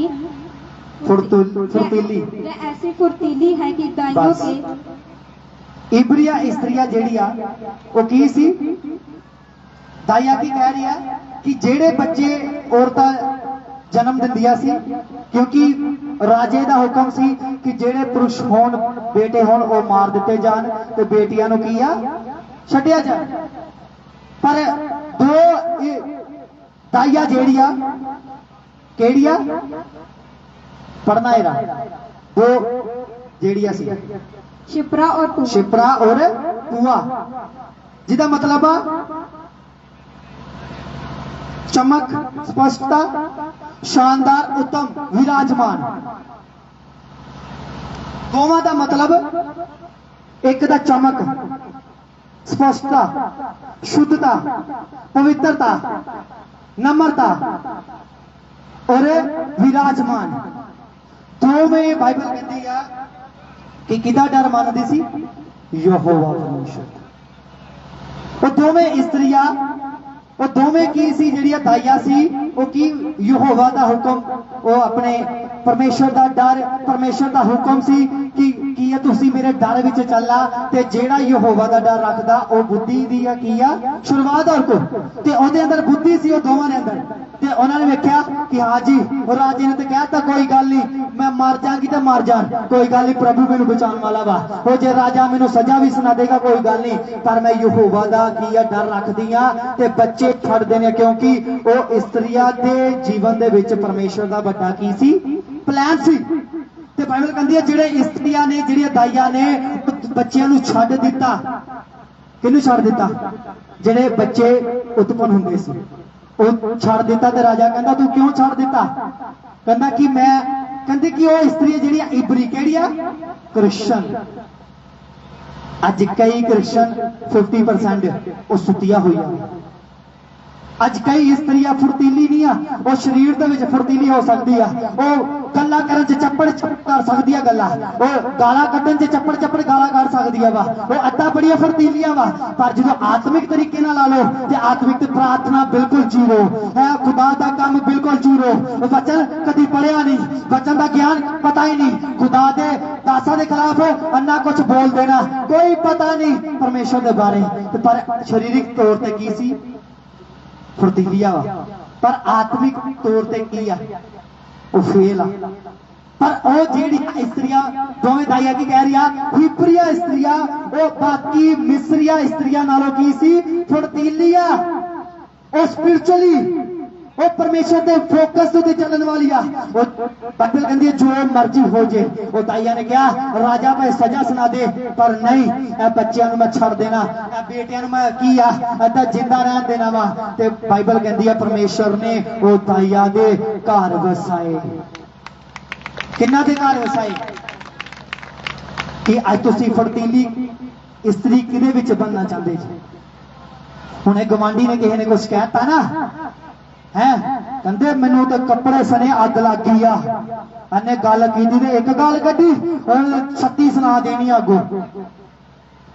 C: फुर्तीली है कि दाइयों के।
B: इब्रिया स्त्रियां जेड़िया वो की सी? दाइया की कह रही है कि जेड़े बच्चे औरतां जन्म दिंदियां सी, क्योंकि राजे दा हुक्म सी कि जेड़े पुरुष होन बेटे होन वो मार दिते जान ते बेटियां नूं की आ छड्डिया जाए। पर दो दाइया जेड़िया केड़िया पढ़ना है दो जेड़िया सी
C: शिप्रा
B: और पुआ, जिदा मतलब चमक, स्पष्टता, शानदार, उत्तम, विराजमान। दोवां दा मतलब एक दा चमक, स्पष्टता, शुद्धता, पवित्रता, नम्रता और विराजमान। दो में बाइबल कहती है कि किदा डर मानती सी? यहोवा परमेश्वर। वो दोवें स्त्रियां वो दोवें की सी जेड़ियां दाइयां सी वो की यहोवा दा हुक्म, वो अपने परमेश्वर दा डर, परमेश्वर दा हुक्म सी कि की है तुसी मेरे डर विच चला, ते जेड़ा यहोवा दा डर रखदा ओ बुद्धि दी की आ शुरुआत और को, ते ओदे अंदर बुद्धि सी, ओ दोवां दे अंदर। ते उन्होंने वेख्या कि हाँ जी, और राजे ने तो कहता कोई गल नहीं, मैं मर जागी तो मर जा, कोई गल नहीं, प्रभु मैनू बचाने वाला वा, वो जे राजा मैनू सजा भी सुना देगा कोई गल नहीं, पर मैं यहोवा दा की आ डर रखदी हां ते बच्चे छड़ देने, क्योंकि वो इस्त्रिया दे जीवन दे विच परमेश्वर दा बड़ा की सी प्लान सी। ते बाइबल कहंदी है जेड़े इस्त्रिया ने, जेड़िया दाइया ने बच्चियां नू छड़ दिता, किनू छड़ दिता? जेड़े बच्चे उत्पन्न हुंदे सी वो छड़ दिता। ते राजा कहंदा तू क्यों छड़ दिता? कहंदा कि मैं, कहंदे कि वो इस्त्री जेड़िया इबरी केड़ी आ? क्रिश्चन। अज कई क्रिश्चन 50% वो सुतिया हुई आ। अज कई इस्त्रियां फुर्तीली नहीं आ, वो शरीर दे विच फुर्तीली हो सकती है, वो गल्ला करन च चप्पड़ कर सकती है, गल्ला वो गाला कड्डन च चप्पड़ चप्पड़ गाला कर सकती है वा, वो अद्दा बड़िया फुर्तीलियां वा, पर जो आत्मिक तरीके नाल ला लो ते आत्मिक प्रार्थना बिल्कुल जीरो है, खुदा दा काम बिल्कुल जीरो, वचन कदी पढ़िया नहीं, वचन दा ज्ञान पता ही नहीं, खुदा दे दासा दे खिलाफ अन्ना कुछ बोल देना, कोई पता नहीं परमेश्वर दे बारे, पर शारीरिक तौर ते की सी फुर्तीलिया वा, पर आत्मिक तौर ते की आ वो फेल आ। पर वो जेड़ी इस्त्रियां दोवें दाइया की कह रही आ, हिब्रिया इस्त्रियां वो बाकी मिस्रिया इस्त्रियां नालों की सी फुर्तीलिया, वो स्पिरिचुअली वो परमेश्वर के फोकस ते चलने वाली आ। वो बाइबल कहती है जो मर्जी हो जे, वो दाइया ने कहा राजा भाई सजा सुना दे, पर नहीं ए बच्चों मैं छड़ देना, ए बेटियां मैं की आ अदा जिंदा रहन देना वा। ते बाइबल कहती है परमेश्वर ने वो दाइया दे घर वसाए, किन्ना दे घर वसाए कि अज तुसी फुर्तीली इस्त्री किदे विच बनना चाहते जी। हुणे गवांडी ने किसी ने कुछ कहता ना है, कहते मैनू तो कपड़े सने अग लग गई आ, अन्ने गल की एक गल कड्डी 36 सुना देनी अगो,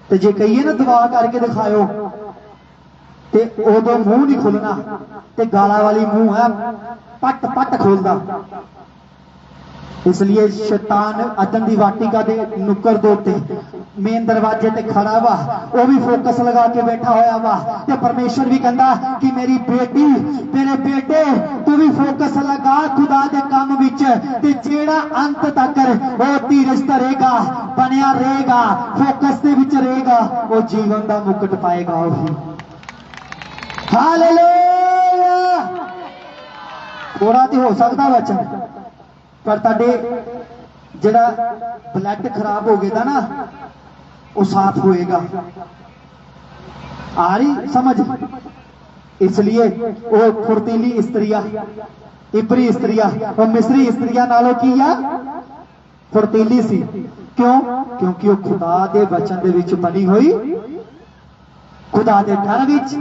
B: ते जे कहिए ना दुआ करके दिखाओ ते उदों मुंह नहीं खुलना, ते गाला वाली मुंह है पट पट खोलदा। इसलिए शैतान अदन दी वाटिका दे नुक्कर दे उत्ते मेन दरवाजे ते खड़ा वा, वो भी फोकस लगा के बैठा होया वा, ते परमेश्वर भी कहंदा कि मेरी बेटी मेरे बेटे तू भी फोकस लगा खुदा दे काम विच, ते जेड़ा अंत तक वो धीरज धरेगा, बनिया रहेगा, फोकस दे विच रहेगा, वो जीवन दा मुकुट पाएगा। वही हालेलुया। थोड़ा तो हो सकता वचन, पर ताडे जेड़ा ब्लड खराब हो गया ना वो साफ होएगा, आ रही समझ? इसलिए वो फुर्तीली इस्त्रिया, इबरी इस्त्रिया और मिस्री इस्त्रिया नालों की आ फुर्तीली सी। क्यों? क्योंकि वो खुदा दे वचन दे विच बनी हुई, खुदा दे डर विच,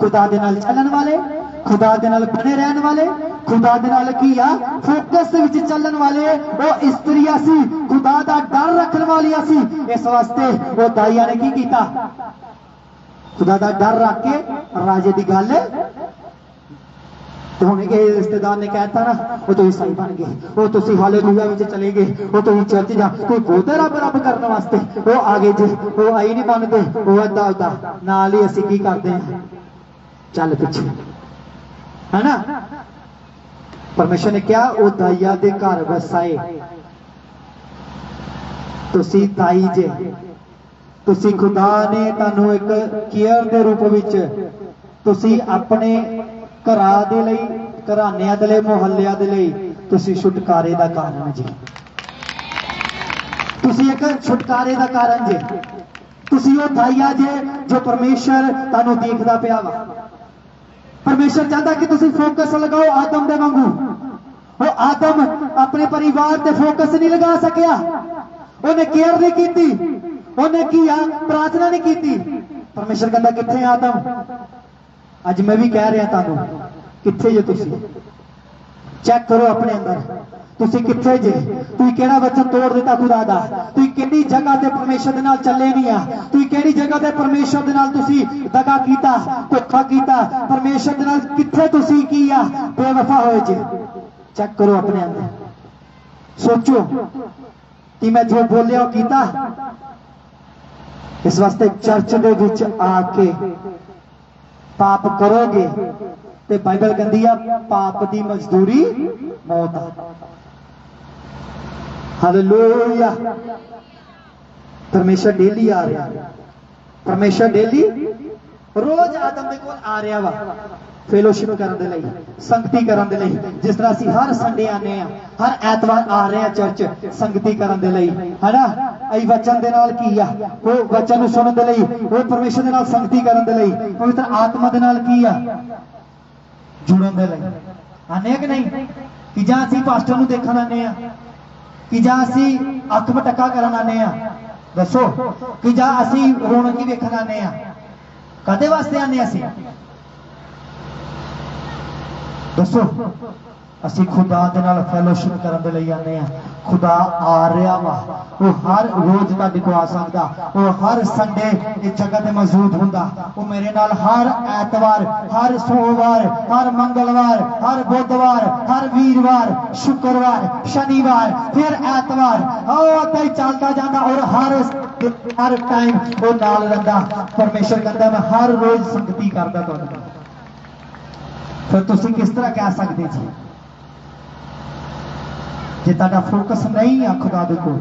B: खुदा दे नाल चलन वाले, खुदा दे नाल बने रहने वाले, खुदा दे नाल की आ फोकस विच चलन वाले वो इस्त्रिया सी, खुदा दा डर रखने वाली सी। इस वास्ते वो दाइया ने की कीता? खुदा दा डर रख के राजे दी गल तो हुणे के रिश्तेदार ने कहता ना वो तो ईसाई बन गए, वो तुसी हालेलुया विच चले गए, वो तुसी चर्च जा कोई बोलते रब रब करने वास्ते वो आगे जी वो आई नहीं मानते, वो अद्धा अद्धा नाल ही असीं की करते हैं चल पिछे, है ना? परमेश्वर ने क्या वो दाइया दे घर वसाए, तुसी दाई जे, तुसी खुदा ने तुहानू एक केयर दे रूप विच तुसी अपने घरा दे लई, घरानियां दे लई, मुहल्लियां दे लई तुसी छुटकारे दा कारण जे, तुसी एक छुटकारे दा कारण जे, तुसी वो दाइया जे जो परमेश्वर तुहानू देखदा पिया वा। परमेश्वर चाहता कि तुसी फोकस लगाओ आदम दे वांगू। वो आदम अपने परिवार ते फोकस नहीं लगा सकिया, उन्हें केयर नहीं की, उन्हें किया प्रार्थना नहीं की। परमेश्वर कहता किथे आदम? अज मैं भी कह रहा तुहानू किथे जे तुसी चेक करो अपने अंदर, ਤੁਸੀਂ ਕਿੱਥੇ ਜੇ? ਤੁਸੀਂ ਕਿਹੜਾ ਵਚਨ ਤੋੜ ਦਿੱਤਾ ਖੁਦਾ ਦਾ? ਤੁਸੀਂ ਕਿਹੜੀ ਜਗ੍ਹਾ ਤੇ ਪਰਮੇਸ਼ਰ ਦੇ ਨਾਲ ਚੱਲੇ ਨਹੀਂ ਆ? ਤੁਸੀਂ ਕਿਹੜੀ ਜਗ੍ਹਾ ਤੇ ਪਰਮੇਸ਼ਰ ਦੇ ਨਾਲ ਤੁਸੀਂ ਦਗਾ ਕੀਤਾ, ਧੋਖਾ ਕੀਤਾ? ਪਰਮੇਸ਼ਰ ਦੇ ਨਾਲ ਕਿੱਥੇ ਤੁਸੀਂ ਕੀ ਆ ਬੇਵਫਾ ਹੋਏ ਜੇ? ਚੈੱਕ ਕਰੋ ਆਪਣੇ ਅੰਦਰ, ਸੋਚੋ ਕਿ ਮੈਂ ਜੋ ਬੋਲਿਆ ਉਹ ਕੀਤਾ। ਇਸ ਵਾਸਤੇ ਚਰਚ ਦੇ ਵਿੱਚ ਆ ਕੇ ਪਾਪ ਕਰੋਗੇ ਤੇ ਬਾਈਬਲ ਕਹਿੰਦੀ ਆ ਪਾਪ ਦੀ ਮਜ਼ਦੂਰੀ मौत। हालेलुया। परमेश्वर डेली आ रहा, परमेश्वर डेली रोज आदम दे कोल आ रहा वा फेलोशिप करन दे लई, संगति करन दे लई। जिस तरह ਅਸੀਂ हर संडे आने आ, हर ऐतवार आ रहे हैं चर्च संगति करन दे लई, है ना? अई वचन दे नाल की आ, वो वचन ਨੂੰ ਸੁਣਨ ਦੇ ਲਈ, ਉਹ ਪਰਮੇਸ਼ਰ ਦੇ ਨਾਲ ਸੰਗਤੀ ਕਰਨ ਦੇ ਲਈ, ਪਵਿੱਤਰ ਆਤਮਾ ਦੇ ਨਾਲ ਕੀ ਆ ਜੁੜਨ ਦੇ ਲਈ ਆਨੇ ਕਿ ਨਹੀਂ? कि ਜਾਂ ਅਸੀਂ ਪਾਸਟਰ ਨੂੰ ਦੇਖਣ ਆਨੇ ਆ, ਕਿ ਜਾਂ ਅਸੀਂ ਅੱਖ ਮਟਕਾ ਕਰਨ ਆਨੇ ਆ? ਦੱਸੋ। ਕਿ ਜਾਂ ਅਸੀਂ ਰੌਣਕ ਹੀ ਵੇਖਣ ਆਨੇ ਆ? ਕਾਦੇ ਵਾਸਤੇ ਆਨੇ ਅਸੀਂ? ਦੱਸੋ। ਅਸੀਂ ਖੁਦਾ ਦੇ ਨਾਲ ਫੈਲੋਸ਼ਿਪ ਕਰਨ ਦੇ ਲਈ ਆਨੇ ਆ। खुदा आ रहा वा, वो हर रोज ਤੁਹਾਡੇ ਕੋਲ आ सकदा, वो हर संडे इस जगह ते मौजूद हुंदा, वो मेरे नाल हर ऐतवार, हर सोमवार, हर मंगलवार, हर बुधवार, हर वीरवार, शुक्रवार, शनिवार, फिर ऐतवार ते चलता जांदा और हर टाइम वो नाल रहिंदा। परमेश्वर कहंदा मैं हर रोज संगति करदा तुहाडे नाल। फिर तुसीं किस तरह कह सकदे जी जे तुहाडा फोकस नहीं आ खुदा दे कोल,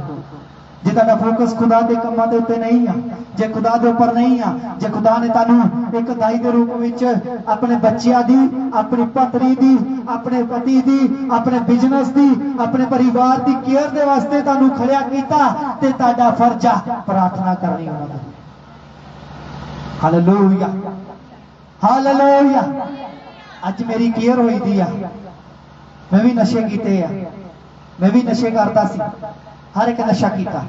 B: जे तुहाडा फोकस खुदा दे कम्मां दे उत्ते नहीं आ, जे खुदा दे उपर नहीं आ, जे खुदा ने तुहानू एक दाई दे रूप विच अपने बच्चियां दी, अपनी पत्नी दी, अपने पति दी, अपने बिजनेस दी, अपने परिवार दी केयर दे वास्ते तुहानू खड़िया कीता ते तुहाडा फर्ज आ प्रार्थना करनी उन्हां दी। Hallelujah, hallelujah. अज मेरी केयर होई दी आ, मैं भी नशे कीते आ, मैं भी नशे करता सी, हर एक नशा किया,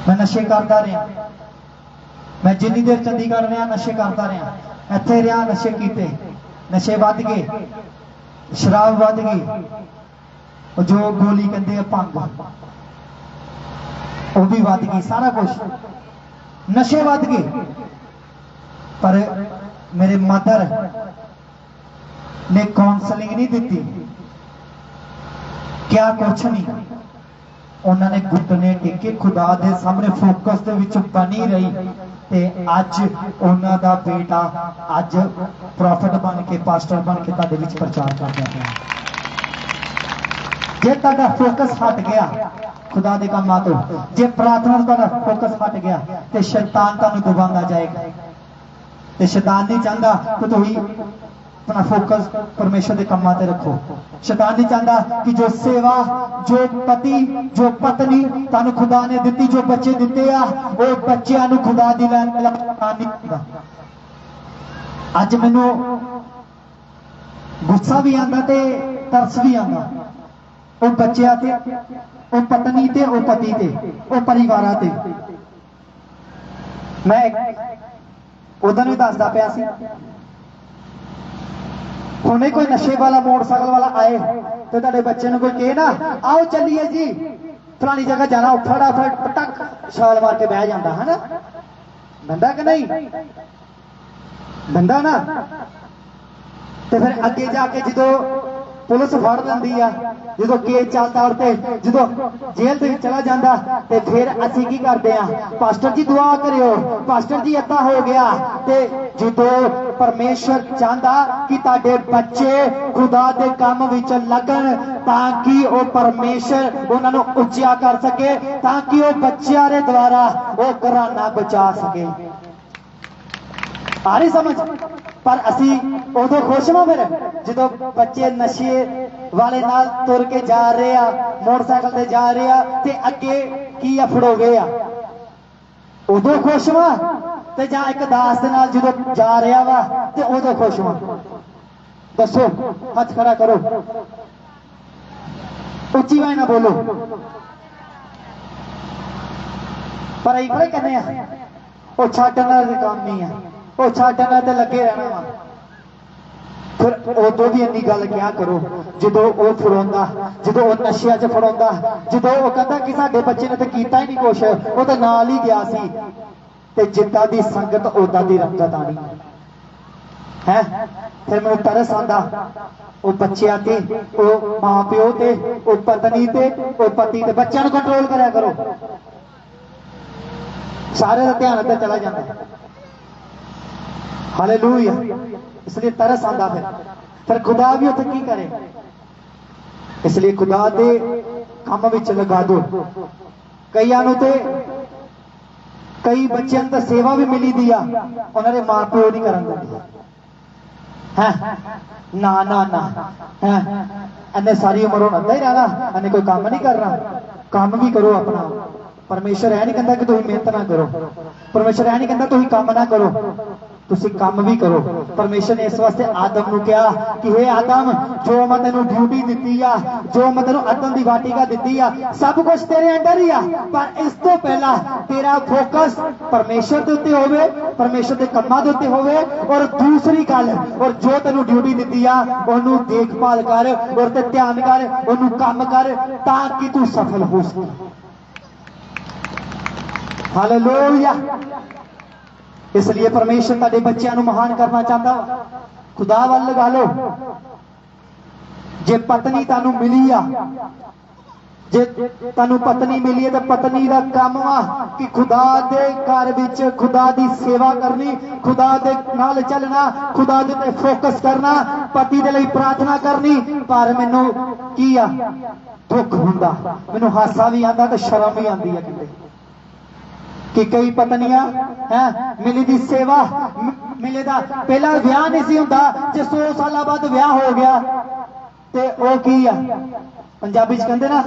B: मैं नशे करता रहा। मैं जिन्नी देर चंडीगढ़ रहा नशे करता रहा, इत्थे रहा नशे किए, नशे वध गए, शराब वध गई, जो गोली कहते हैं भंग वो भी वध गई, सारा कुछ नशे वध गए। पर मेरे मदर ने काउंसलिंग नहीं दी, क्या कुछ नहीं, उन्होंने घुटने टेके खुदा दे सामने फोकस दे विच बनी रही ते अज उन्हां दा बेटा अज प्रॉफिट बन के पास्टर बन के तुहाडे विच प्रचार करदा है। जे तुहाडा फोकस हट गया खुदा दे कामां तो, जे प्रार्थना तुहाडा फोकस हट गया ते शैतान तुहानू दबांदा जाएगा। ते शैतान नहीं चाहता कि तुसीं अपना फोकस परमेश्वर के कामां ते रखो। शैतान नहीं चाहता कि जो सेवा, जो पति, जो पत्नी तुहानू खुदा ने दिती, जो बच्चे दिते आ, वो बच्चियां नू खुदा दी लैन नहीं दिंदा। अज मैनू गुस्सा भी आंदा ते तरस भी आंदा, वो बच्चियां ते, वो पत्नी ते, वो पति ते, वो परिवारां ते। मैं उदन भी दसदा पिया सी, हुणे कोई नशे वाला मोटरसाइकिल वाला आए तो तुहाडे बच्चे नूं कोई कहे ना आओ चलिए जी फलानी जगह जाना, फटाफट पटक छाल मार के बह जाता है ना, बंदा कि नहीं? बंदा ना। तो फिर अगे जाके जो पुलिस फड़ लैंदी आ, जो केस चलता और जो जेल से चला जाता तो फिर असी की करते हैं, पास्टर जी दुआ करियो, पास्टर जी इदा हो गया। तो जो परमेश्वर चाहता कि ताडे बच्चे खुदा दे काम विच लगन ताकि वो परमेश्वर उन्होंने उच्चा कर सके, ताकि वो बच्चों के द्वारा वो घराना बचा सके। आ रही समझ? पर असी उदों खुश हाँ फिर जो बच्चे नशे वाले नाल तुर के जा रहे आ, मोटरसाइकिल से जा रहे आ ते अगे की फड़ो गए आ, उदों खुश हाँ ते जां एक दास दे नाल जो जा रहा वा ते उदों खुश हाँ? दसो, हाथ खड़ा करो, उच्ची वाई ना बोलो। पर अं पता कहने वो छड्डण वाला काम नहीं है, वो छड्डण ते लगे रहना वा। फिर उदों भी इन्नी गल क्या करो जो वो फड़ाउंदा, जो वो नशिया च फड़ाउंदा, जो वो कहता कि साडे बच्चे ने तो कीता ही नहीं कुछ, वो तो नाल ही गया सी। ते जिद्दां दी संगत उदां दी रंगत आनी है। फिर मैं तरस आंदा वो बच्चियां ते, वो मां प्यो ते, वो पत्नी ते, वो पति ते। बच्चों को कंट्रोल करा करो, सारे का ध्यान इधर चला जाता है। हालेलुया। इसलिए तरस आंदा फिर खुदा भी उत्थे की करे, इसलिए खुदा दे काम विच लगा दो। कईयां नूं ते कई बच्चों तो सेवा भी मिली दी आ, उन्होंने मां प्यो नहीं करन दिंदे है। ना ना ना है, इन्हें सारी उम्र होना ही रहना, इन्हें कोई काम नहीं करना। काम भी करो अपना। परमेश्वर यह नहीं कहता कि तुम मेहनत ना करो, परमेश्वर यह नहीं कहता तुम काम ना करो, तुसी काम भी करो। परमेश्वर ने इस वास्ते आदम नूं कहा कि हे आदम, जो मैं तेनों ड्यूटी दी आ, जो मैं तेनों अदन की वाटिका दी आ, सब कुछ तेरे अंडर ही आ, पर इस तो पहला तेरा फोकस परमेश्वर के उत्ते होवे, परमेश्वर के कामां दे उत्ते होवे। और दूसरी गल, और जो तेनों ड्यूटी दी आ ओनू देखभाल कर, और ते ध्यान कर, ओनू काम कर, ताकि तू सफल हो सके। हालेलुया। इसलिए परमेश्वर तेरे बच्चों को महान करना चाहता। खुदा वाल लगा लो। जे पत्नी तानू मिली आ, जे तानू पत्नी मिली है तो पत्नी का काम आ कि खुदा दे घर विच खुदा दी सेवा करनी, खुदा दे नाल चलना, खुदा दे ते फोकस करना, पति दे लई प्रार्थना करनी। पर मैनू की आ दुख हुंदा, मैनू हासा भी आंदा ते शर्म भी आंदी है कि कई पत्नियां है मिली दी सेवा मिले दा पहला विआह नहीं सी हुंदा, जे 100 साल बाद विआह हो गया ते ओ की आ पंजाबी च कहंदे ना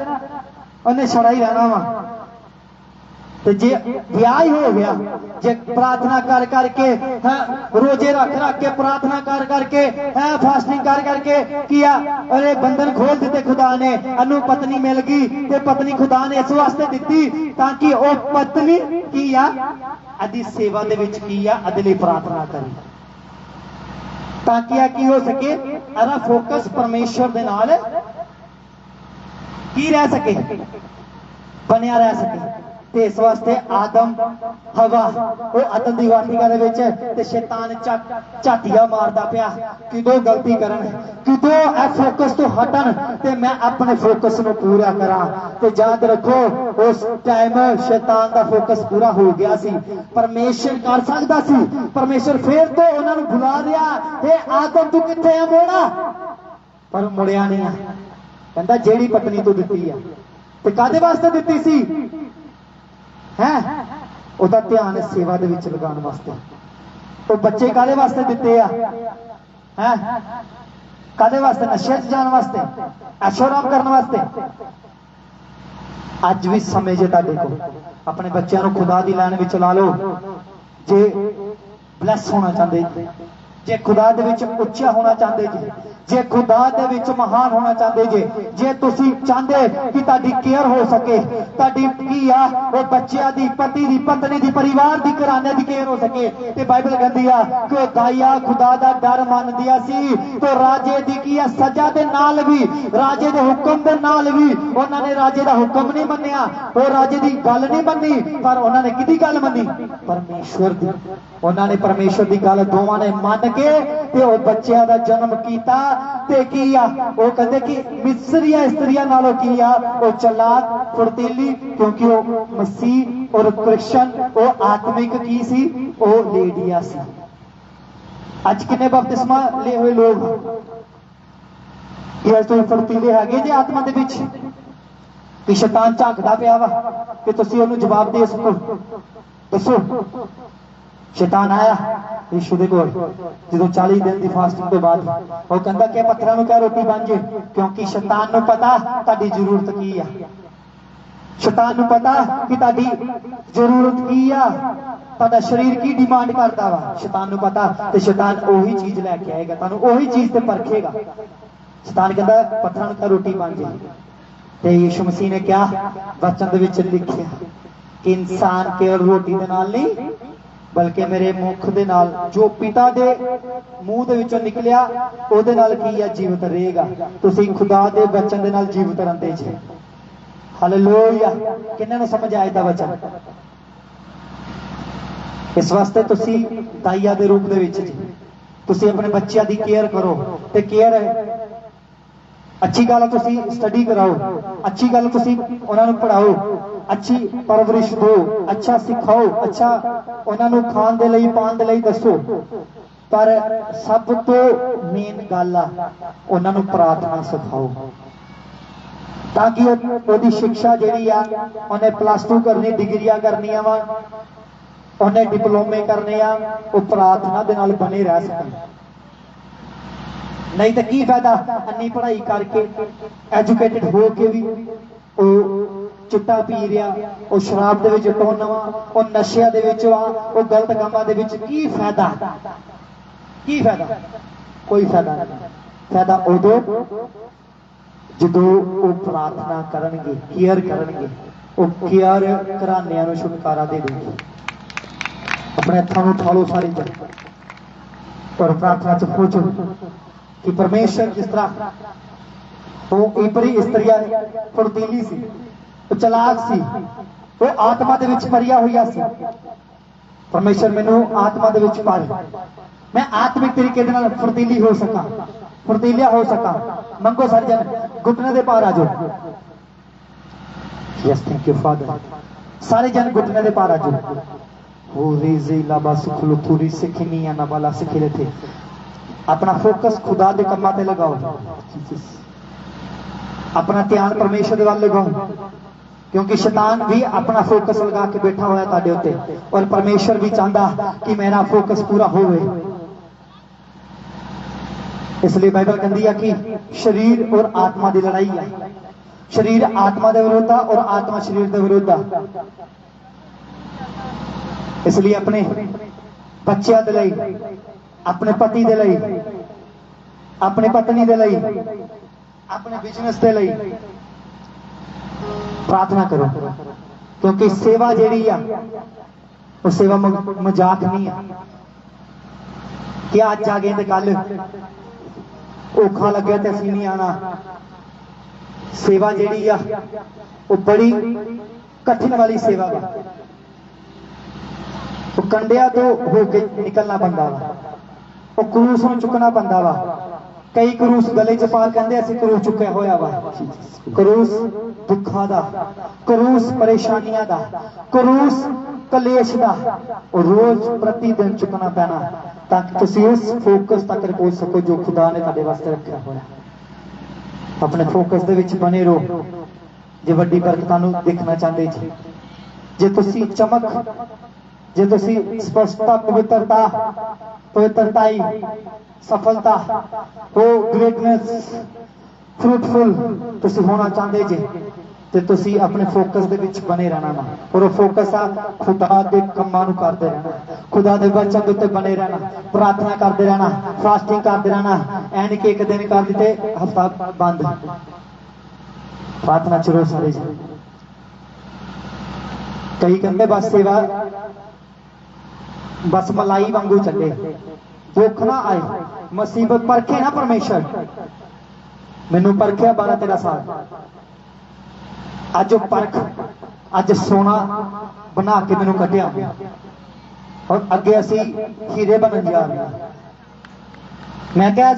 B: उन्हें छड़ा ही रहना वा। ते जे विआह ही हो गया, जे प्रार्थना कर करके है, रोजे रख रख के प्रार्थना कर करके है, फास्टिंग कर करके किया, अरे बंधन खोल दिते खुदा ने, अनु पत्नी मिल गई ते पत्नी खुदा ने इस वास्ते दी ताकि ओ पत्नी की आ अदी सेवा दे विच की आ अदे लई प्रार्थना करी, ताकि की हो सके अरा फोकस परमेश्वर दे नाल की रह सके, बनिया रह सके। ते इस वास्ते आदम हवा वो अदन दी वाटिका दे विच ते शैतान झाटिया मारदा पिया किदों गलती करन, किदों ए फोकस तो हटन ते मैं अपने फोकस नूं पूरा करा। ते याद रखो उस टाइम शैतान दा फोकस पूरा हो गया सी, परमेश्वर कर सकदा सी, परमेश्वर फिर तो उन्हां नूं बुला लिया, हे आदम तू कित्थे आ मोड़ा, पर मुड़िया नहीं आ। कहंदा जेड़ी पत्नी तू दित्ती आ ते कादे वास्ते दित्ती सी है, ओदा ध्यान सेवा दे विच लगाउण वास्ते। तो बच्चे कादे वास्ते दिते आ है, कादे वास्ते नशे च जाण वास्ते, ऐशोआराम करन वास्ते। अज भी समय जे तुहाडे कोल अपने बच्चों को खुदा दी line which La low. J bless होना चाहते, जे खुदा दे विच उच्चा होना चाहते जी, जे खुदा दे विच महान होना चाहते जे, जे तुसी चाहते कि ताडी केयर हो सके, ताडी की आ वो बच्चियां दी, पति दी, पत्नी दी, परिवार दी, घराने दी केयर हो सके, ते बाइबल कहती आ कि दाइया खुदा दा डर मन दिया सी तो राजे दी की आ सजा दे नाल भी, राजे दे हुक्म दे नाल भी उन्हां ने राजे दा हुक्म नहीं मन्निया, वो राजे दी गल नहीं मन्नी, पर उन्हां ने किदी गल मन्नी, परमेश्वर दी। उन्हां ने परमेश्वर दी गल दोवां ने मन के ते ओ बच्चियां दा जन्म कीता। ते की आ वो कहते कि मिस्रिया स्त्रियां नालों की आ वो चलाक फुर्तीली, क्योंकि वो मसीह और क्रिश्चन वो आत्मिक की सी, वो लेडिया सी। अज किन्ने बपतिस्मा ले हुए लोग ये तो फुर्तीले हैगे जे आत्मा दे विच कि शैतान झाकदा पिया वा कि तुसीं ओनू जवाब दे सको। दसो शैतान आया यीशु दे कोल जो 40 दिन की फास्टिंग तो बाद, वो कहता कि पत्थरों में क्या रोटी बन जाए, क्योंकि शैतान नूं पता ताडी जरूरत की आ, शैतान नूं पता कि ताडी जरूरत की आ, ताडा शरीर की डिमांड करता वा, शैतान नूं पता, ते शैतान ओही चीज लैके आएगा, तुहानूं ओही चीज ते परखेगा। शैतान कहता पत्थरों में क्या रोटी बन जाए, ते यीशु मसीह ने क्या वचन दे विच लिखिया कि इंसान केवल रोटी दे नाल नहीं बल्कि मेरे मुख दे नाल जो पिता दे मूँह दे विचों निकलिया ओहदे नाल की है जीवित रहेगा। तुसीं खुदा दे वचन दे नाल जीवित रहंदे जे। हालेलुया। किन्ने नूं समझ आया इहदा वचन? इस वास्ते तुसीं दाइया दे रूप दे विच जी तुसीं अपने बच्चों की केयर करो। ते केयर अच्छी गल तुसीं स्टडी कराओ, अच्छी गल तुसीं उन्हां नूं पढ़ाओ, अच्छी परवरिश दो, अच्छा सिखाओ, अच्छा उन्हां नूं खाण दे लई पाण दे लई दसो। पर सब तो मेन गल आ उन्हां नूं प्रार्थना सिखाओ ताकि ओहदी शिक्षा जिहड़ी आ उन्हें +2 करनी, डिग्रियां करनियां वा, उन्हें डिप्लोमे करने आ, वो प्रार्थना दे नाल बने रह सकन। नहीं तो की फायदा अन्नी पढ़ाई करके एजुकेटेड हो के भी वो चिट्टा पी रहा, वो शराब दे विच टोन वा, वो नशिया दे विच वा, वो गलत कामां दे विच। की फायदा? की फायदा? कोई फायदा नहीं। फायदा उदों जदों वो प्रार्थना करनगे, केयर करनगे। वो केयर घरानियां नूं छुटकारा दे देंगे। अपने हथों में उठा लो सारी जगह और प्रार्थना च पहुंचो कि परमेश्वर जिस तरह वो इबरी स्त्रिया फुर्तीली सी, वो चलाक सी, वो आत्मा दे विच भरिया हुई सी। परमेश्वर मैनू आत्मा दे विच भर, मैं आत्मिक तरीके दे नाल फुर्तीली हो सका, फुर्तीलिया हो सका। मंगो सारे जन घुटने दे पार आ जाओ। Yes thank you father. सारे जन घुटने दे पार आ जाओ। अपना फोकस खुदा दे कम्मां ते लगाओ, अपना ध्यान परमेश्वर दे वल लगाओ, क्योंकि शैतान भी अपना फोकस लगा के बैठा हुआ है तुहाडे उत्ते और परमेश्वर भी चाहता कि मेरा फोकस पूरा होवे। इसलिए बाइबल कहती है कि शरीर और आत्मा की लड़ाई है। शरीर आत्मा के विरुद्ध और आत्मा शरीर के विरुद्ध। इसलिए अपने बच्चों के लिए, अपने पति के लिए, अपने पत्नी के लिए, अपने बिजनेस के लिए प्रार्थना करो, क्योंकि सेवा जिहड़ी आ वो सेवा मजाक नहीं है। क्या अज आ गए कल औखा लगे तो असीं नहीं आना। सेवा जिहड़ी आ वो बड़ी कठिन वाली सेवा है। वो कंडिया तो होके निकलना पैंदा वा, वो क्रूस नूं चुकना पैंदा वा। कई क्रूस गले च पा कहंदे असीं क्रूस चुकिया होया वा। क्रूस दुखा दा, क्रूस परेशानियां दा, क्रूस कलेश दा रोज प्रतिदिन चुकना पैना ताकि तुसीं उस फोकस तक पहुंच सको जो खुदा ने तुहाडे वास्ते रखिया होया। अपने फोकस दे विच बने रहो जे वड्डी बरकतां नूं देखना चाहते जी। जे तुसीं चमक, जे तुसीं स्पष्टता, पवित्रता, पवित्रताई, सफलता, वो ग्रेटनेस, फ्रूटफुल तुसीं होना चाहते जे ते तुसीं अपने फोकस दे विच बने रहना ना। और वो फोकस आ खुदा दे कम्मां नूं करदे रहना, खुदा दे वचन दे उत्ते बने रहना, प्रार्थना करते रहना, फास्टिंग करते रहना। ऐन कि एक दिन कर दिते हफ्ता बंद। प्रार्थना चलो सारे जी। कई कहते बस सेवा बस मलाई वांगू चले, दुख ना आए, मुसीबत परखे ना परमेश्वर। मैनू परखिया 12-13 साल, अज परख, अज सोना बना के मैनू कढ़िया और अगे असी हीरे बनन जा रहे हैं। मैं क्या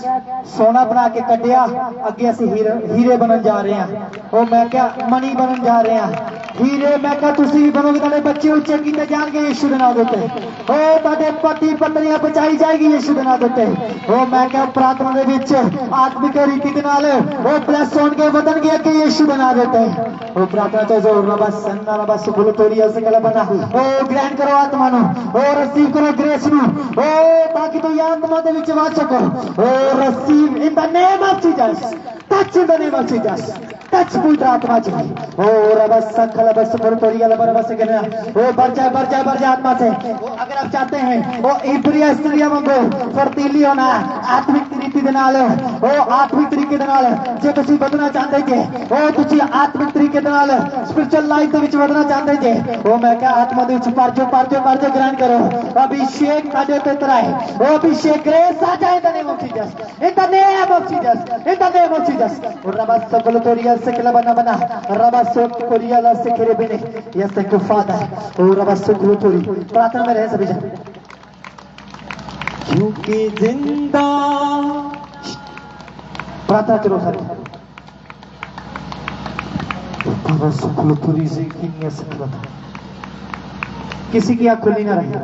B: सोना बना के कढ़िया, अगे असी हीरे बनन जा रहे हैं। और मैं क्या मनी बनन जा रहे हैं, हीरे। मैं क्या तुसी भी बनोगे, तुहाडे बच्चे उच्चे कीते जाणगे यीशु दे नाम दे उत्ते। ओ तुहाडे पति पत्नियां बचाई जाएगी यीशु दे नाम दे उत्ते। ओ मैं क्या प्रार्थना दे विच आत्मिक रीति दे नाल ओ ब्लेस होणगे, वधणगे अगे यीशु दे नाम दे उत्ते। ओ प्रार्थना तो जोर ना बस सन्ना ना बस बोलो तोरिया से कला बना। ओ ग्रहण करो आत्मा नु, ओ रिसीव करो ग्रेस नु, ओ ताकि तू आत्मा दे विच वाच सको। Oh receive in the name of Jesus, touch in the name of Jesus, touch पवित्र आत्मा जी। ओ रबस सकल बस पर तोरिया लबर बस गना। ओ बढ़ जा आत्मा से। ओ अगर आप चाहते हैं ओ इब्रिया स्त्रियां वांगू फर्तीली होना आत्मिक रीति दे नाल, ओ आत्मिक तरीके दे नाल जे तुसीं बदलना चाहते जे, ओ तुसीं आत्मिक तरीके ਤਰੀਕੇ ਦੇ ਨਾਲ ਸਪਿਰਚੁਅਲ ਲਾਈਫ ਦੇ ਵਿੱਚ ਵਧਣਾ ਚਾਹੁੰਦੇ ਜੇ ਉਹ ਮੈਂ ਕਿਹਾ ਆਤਮਾ ਦੇ ਵਿੱਚ ਭਰ ਜੋ ਗ੍ਰਹਿਣ ਕਰੋ ਅਭਿਸ਼ੇਕ ਸਾਡੇ ਉੱਤੇ ਤਰਾਏ ਉਹ ਅਭਿਸ਼ੇਕ ਗ੍ਰੇਸ ਆ ਜਾਏ in the name of Jesus in the name of Jesus in the name of Jesus Rabas Sokolotoria Sekelabana bana Rabas Sokoria la Sekerebene yes thank you Father oh Rabas Sokolotori प्रार्थना में रहे सभी जन
A: क्योंकि जिंदा
B: प्रार्थना करो सर Rabas Sokolotori से किन्हीं सकता किसी की आंख खुली ना रहे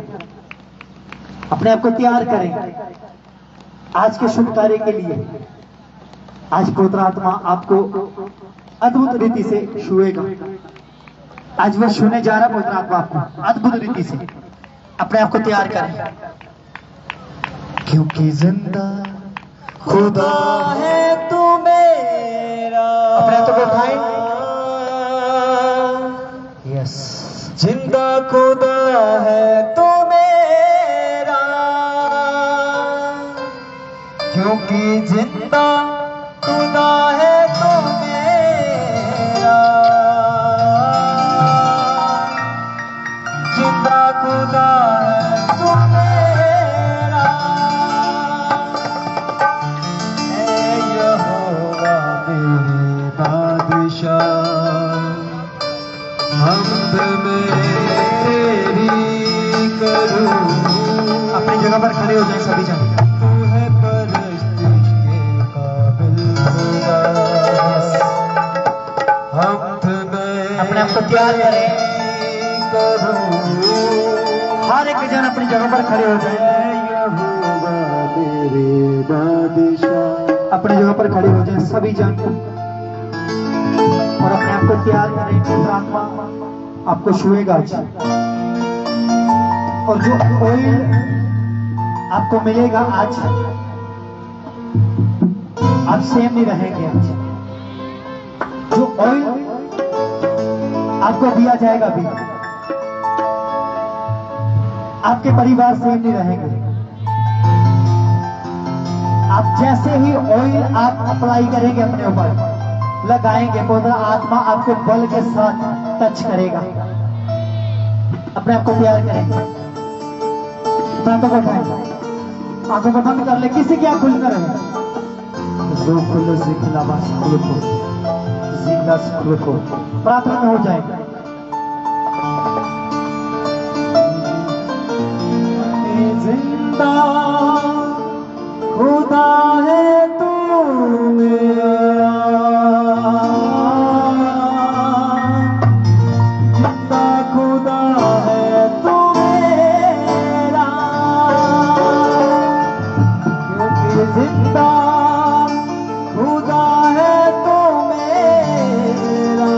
B: अपने आप को तैयार करें आज के शुभ कार्य के लिए आज पवित्र आत्मा आपको अद्भुत रीति से छुएगा आज वह छूने जा रहा पवित्र आत्मा आपको अद्भुत रीति से अपने आप को तैयार करें क्योंकि जिंदा खुदा
A: है तू मेरा
B: अपने आप को उठाएं यस
A: जिंदा खुदा है तू मेरा क्योंकि जिंदा खुदा है तू मेरा जिंदा खुदा है तू मेरा ऐ यहोवा मेरे बादशाह हमद में तेरी करूं
B: अपनी जगह पर खड़े हो जाएं सभी जन
A: तू है परस्तिश के काबिल खुदा हमद में
B: अपने आप को तैयार करें
A: करूं
B: हर एक जन अपनी जगह पर खड़े हो जाएं
A: यहोवा मेरे बादशाह
B: अपनी जगह पर खड़े हो जाएं सभी जन और अपने आप को तैयार करें पवित्र आत्मा आपको छुएगा आज और जो ऑयल आपको मिलेगा आज आप सेम नहीं रहेंगे आज जो ऑयल आपको दिया जाएगा अभी आपके परिवार सेम नहीं रहेंगे आप जैसे ही ऑयल आप अप्लाई करेंगे अपने ऊपर लगाएंगे पवित्र आत्मा आपको बल के साथ टच करेगा अपने आप को तैयार करेंगे आंखों को उठाएं आंखों को बंद कर ले किसी की आंख खुल कर रहे प्रार्थना में हो जाएगा
A: जिंदा खुदा है तू मेरा जिंदा खुदा है तू मेरा क्योंकि जिंदा खुदा है तू मेरा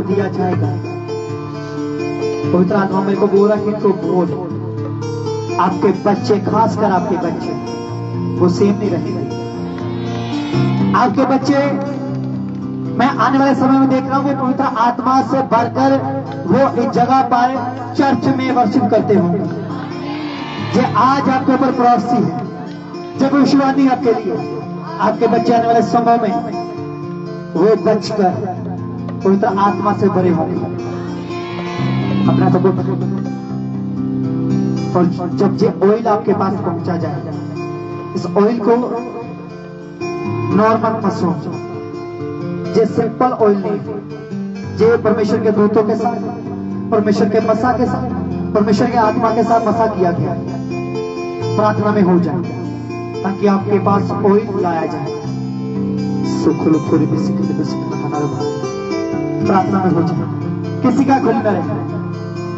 B: दिया जाएगा। पवित्र आत्मा मेरे को बोल रहा कि इनको बोल, आपके बच्चे, खासकर आपके बच्चे वो सेम नहीं रहेंगे। आपके बच्चे मैं आने वाले समय में देख रहा हूं वो पवित्र आत्मा से भरकर वो इस जगह पर चर्च में वर्शिप करते होंगे। ये आज आपके ऊपर प्रोफेसी है, जब भविष्यवाणी आपके लिए, आपके बच्चे आने वाले समय में वो बचकर पवित्र आत्मा से भरे होंगे। अपना सपोर्ट और जब ये ऑयल आपके पास पहुंचा जाएगा, इस ऑयल को नॉर्मल मत समझो, ये सिंपल ऑयल नहीं, ये परमेश्वर के दूतों के साथ, परमेश्वर के मसा के साथ, परमेश्वर के आत्मा के साथ मसा किया गया प्रार्थना में हो जाए, ताकि आपके पास ऑयल लाया जाए। प्रार्थना में हो जाए, किसी का खुल न रहे,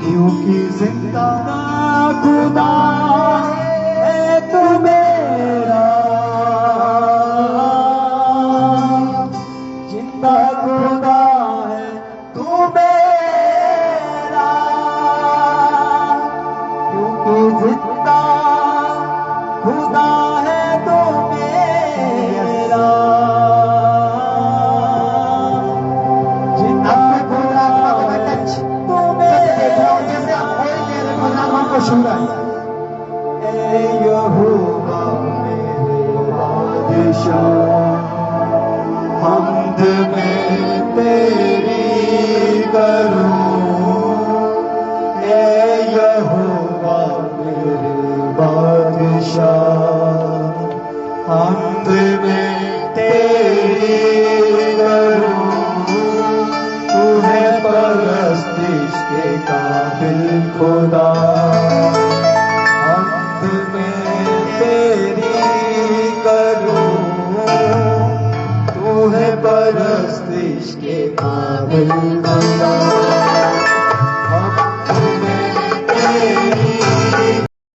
B: क्योंकि जिंदा खुदा है तू मेरा, जिंदा खुदा है तू मेरा, क्योंकि जिंदा खुदा है तू मेरा। जिंदा खुदा का टच तू मेरा, जैसे आप बोल दे रहे खुदा को छू रहा है। ए यहोवा मेरे बादशाह, हमद में तेरी करूं। ए यहोवा मेरे बादशाह, हमद में तेरी करूं। तू है परस्तिश के काबिल खुदा।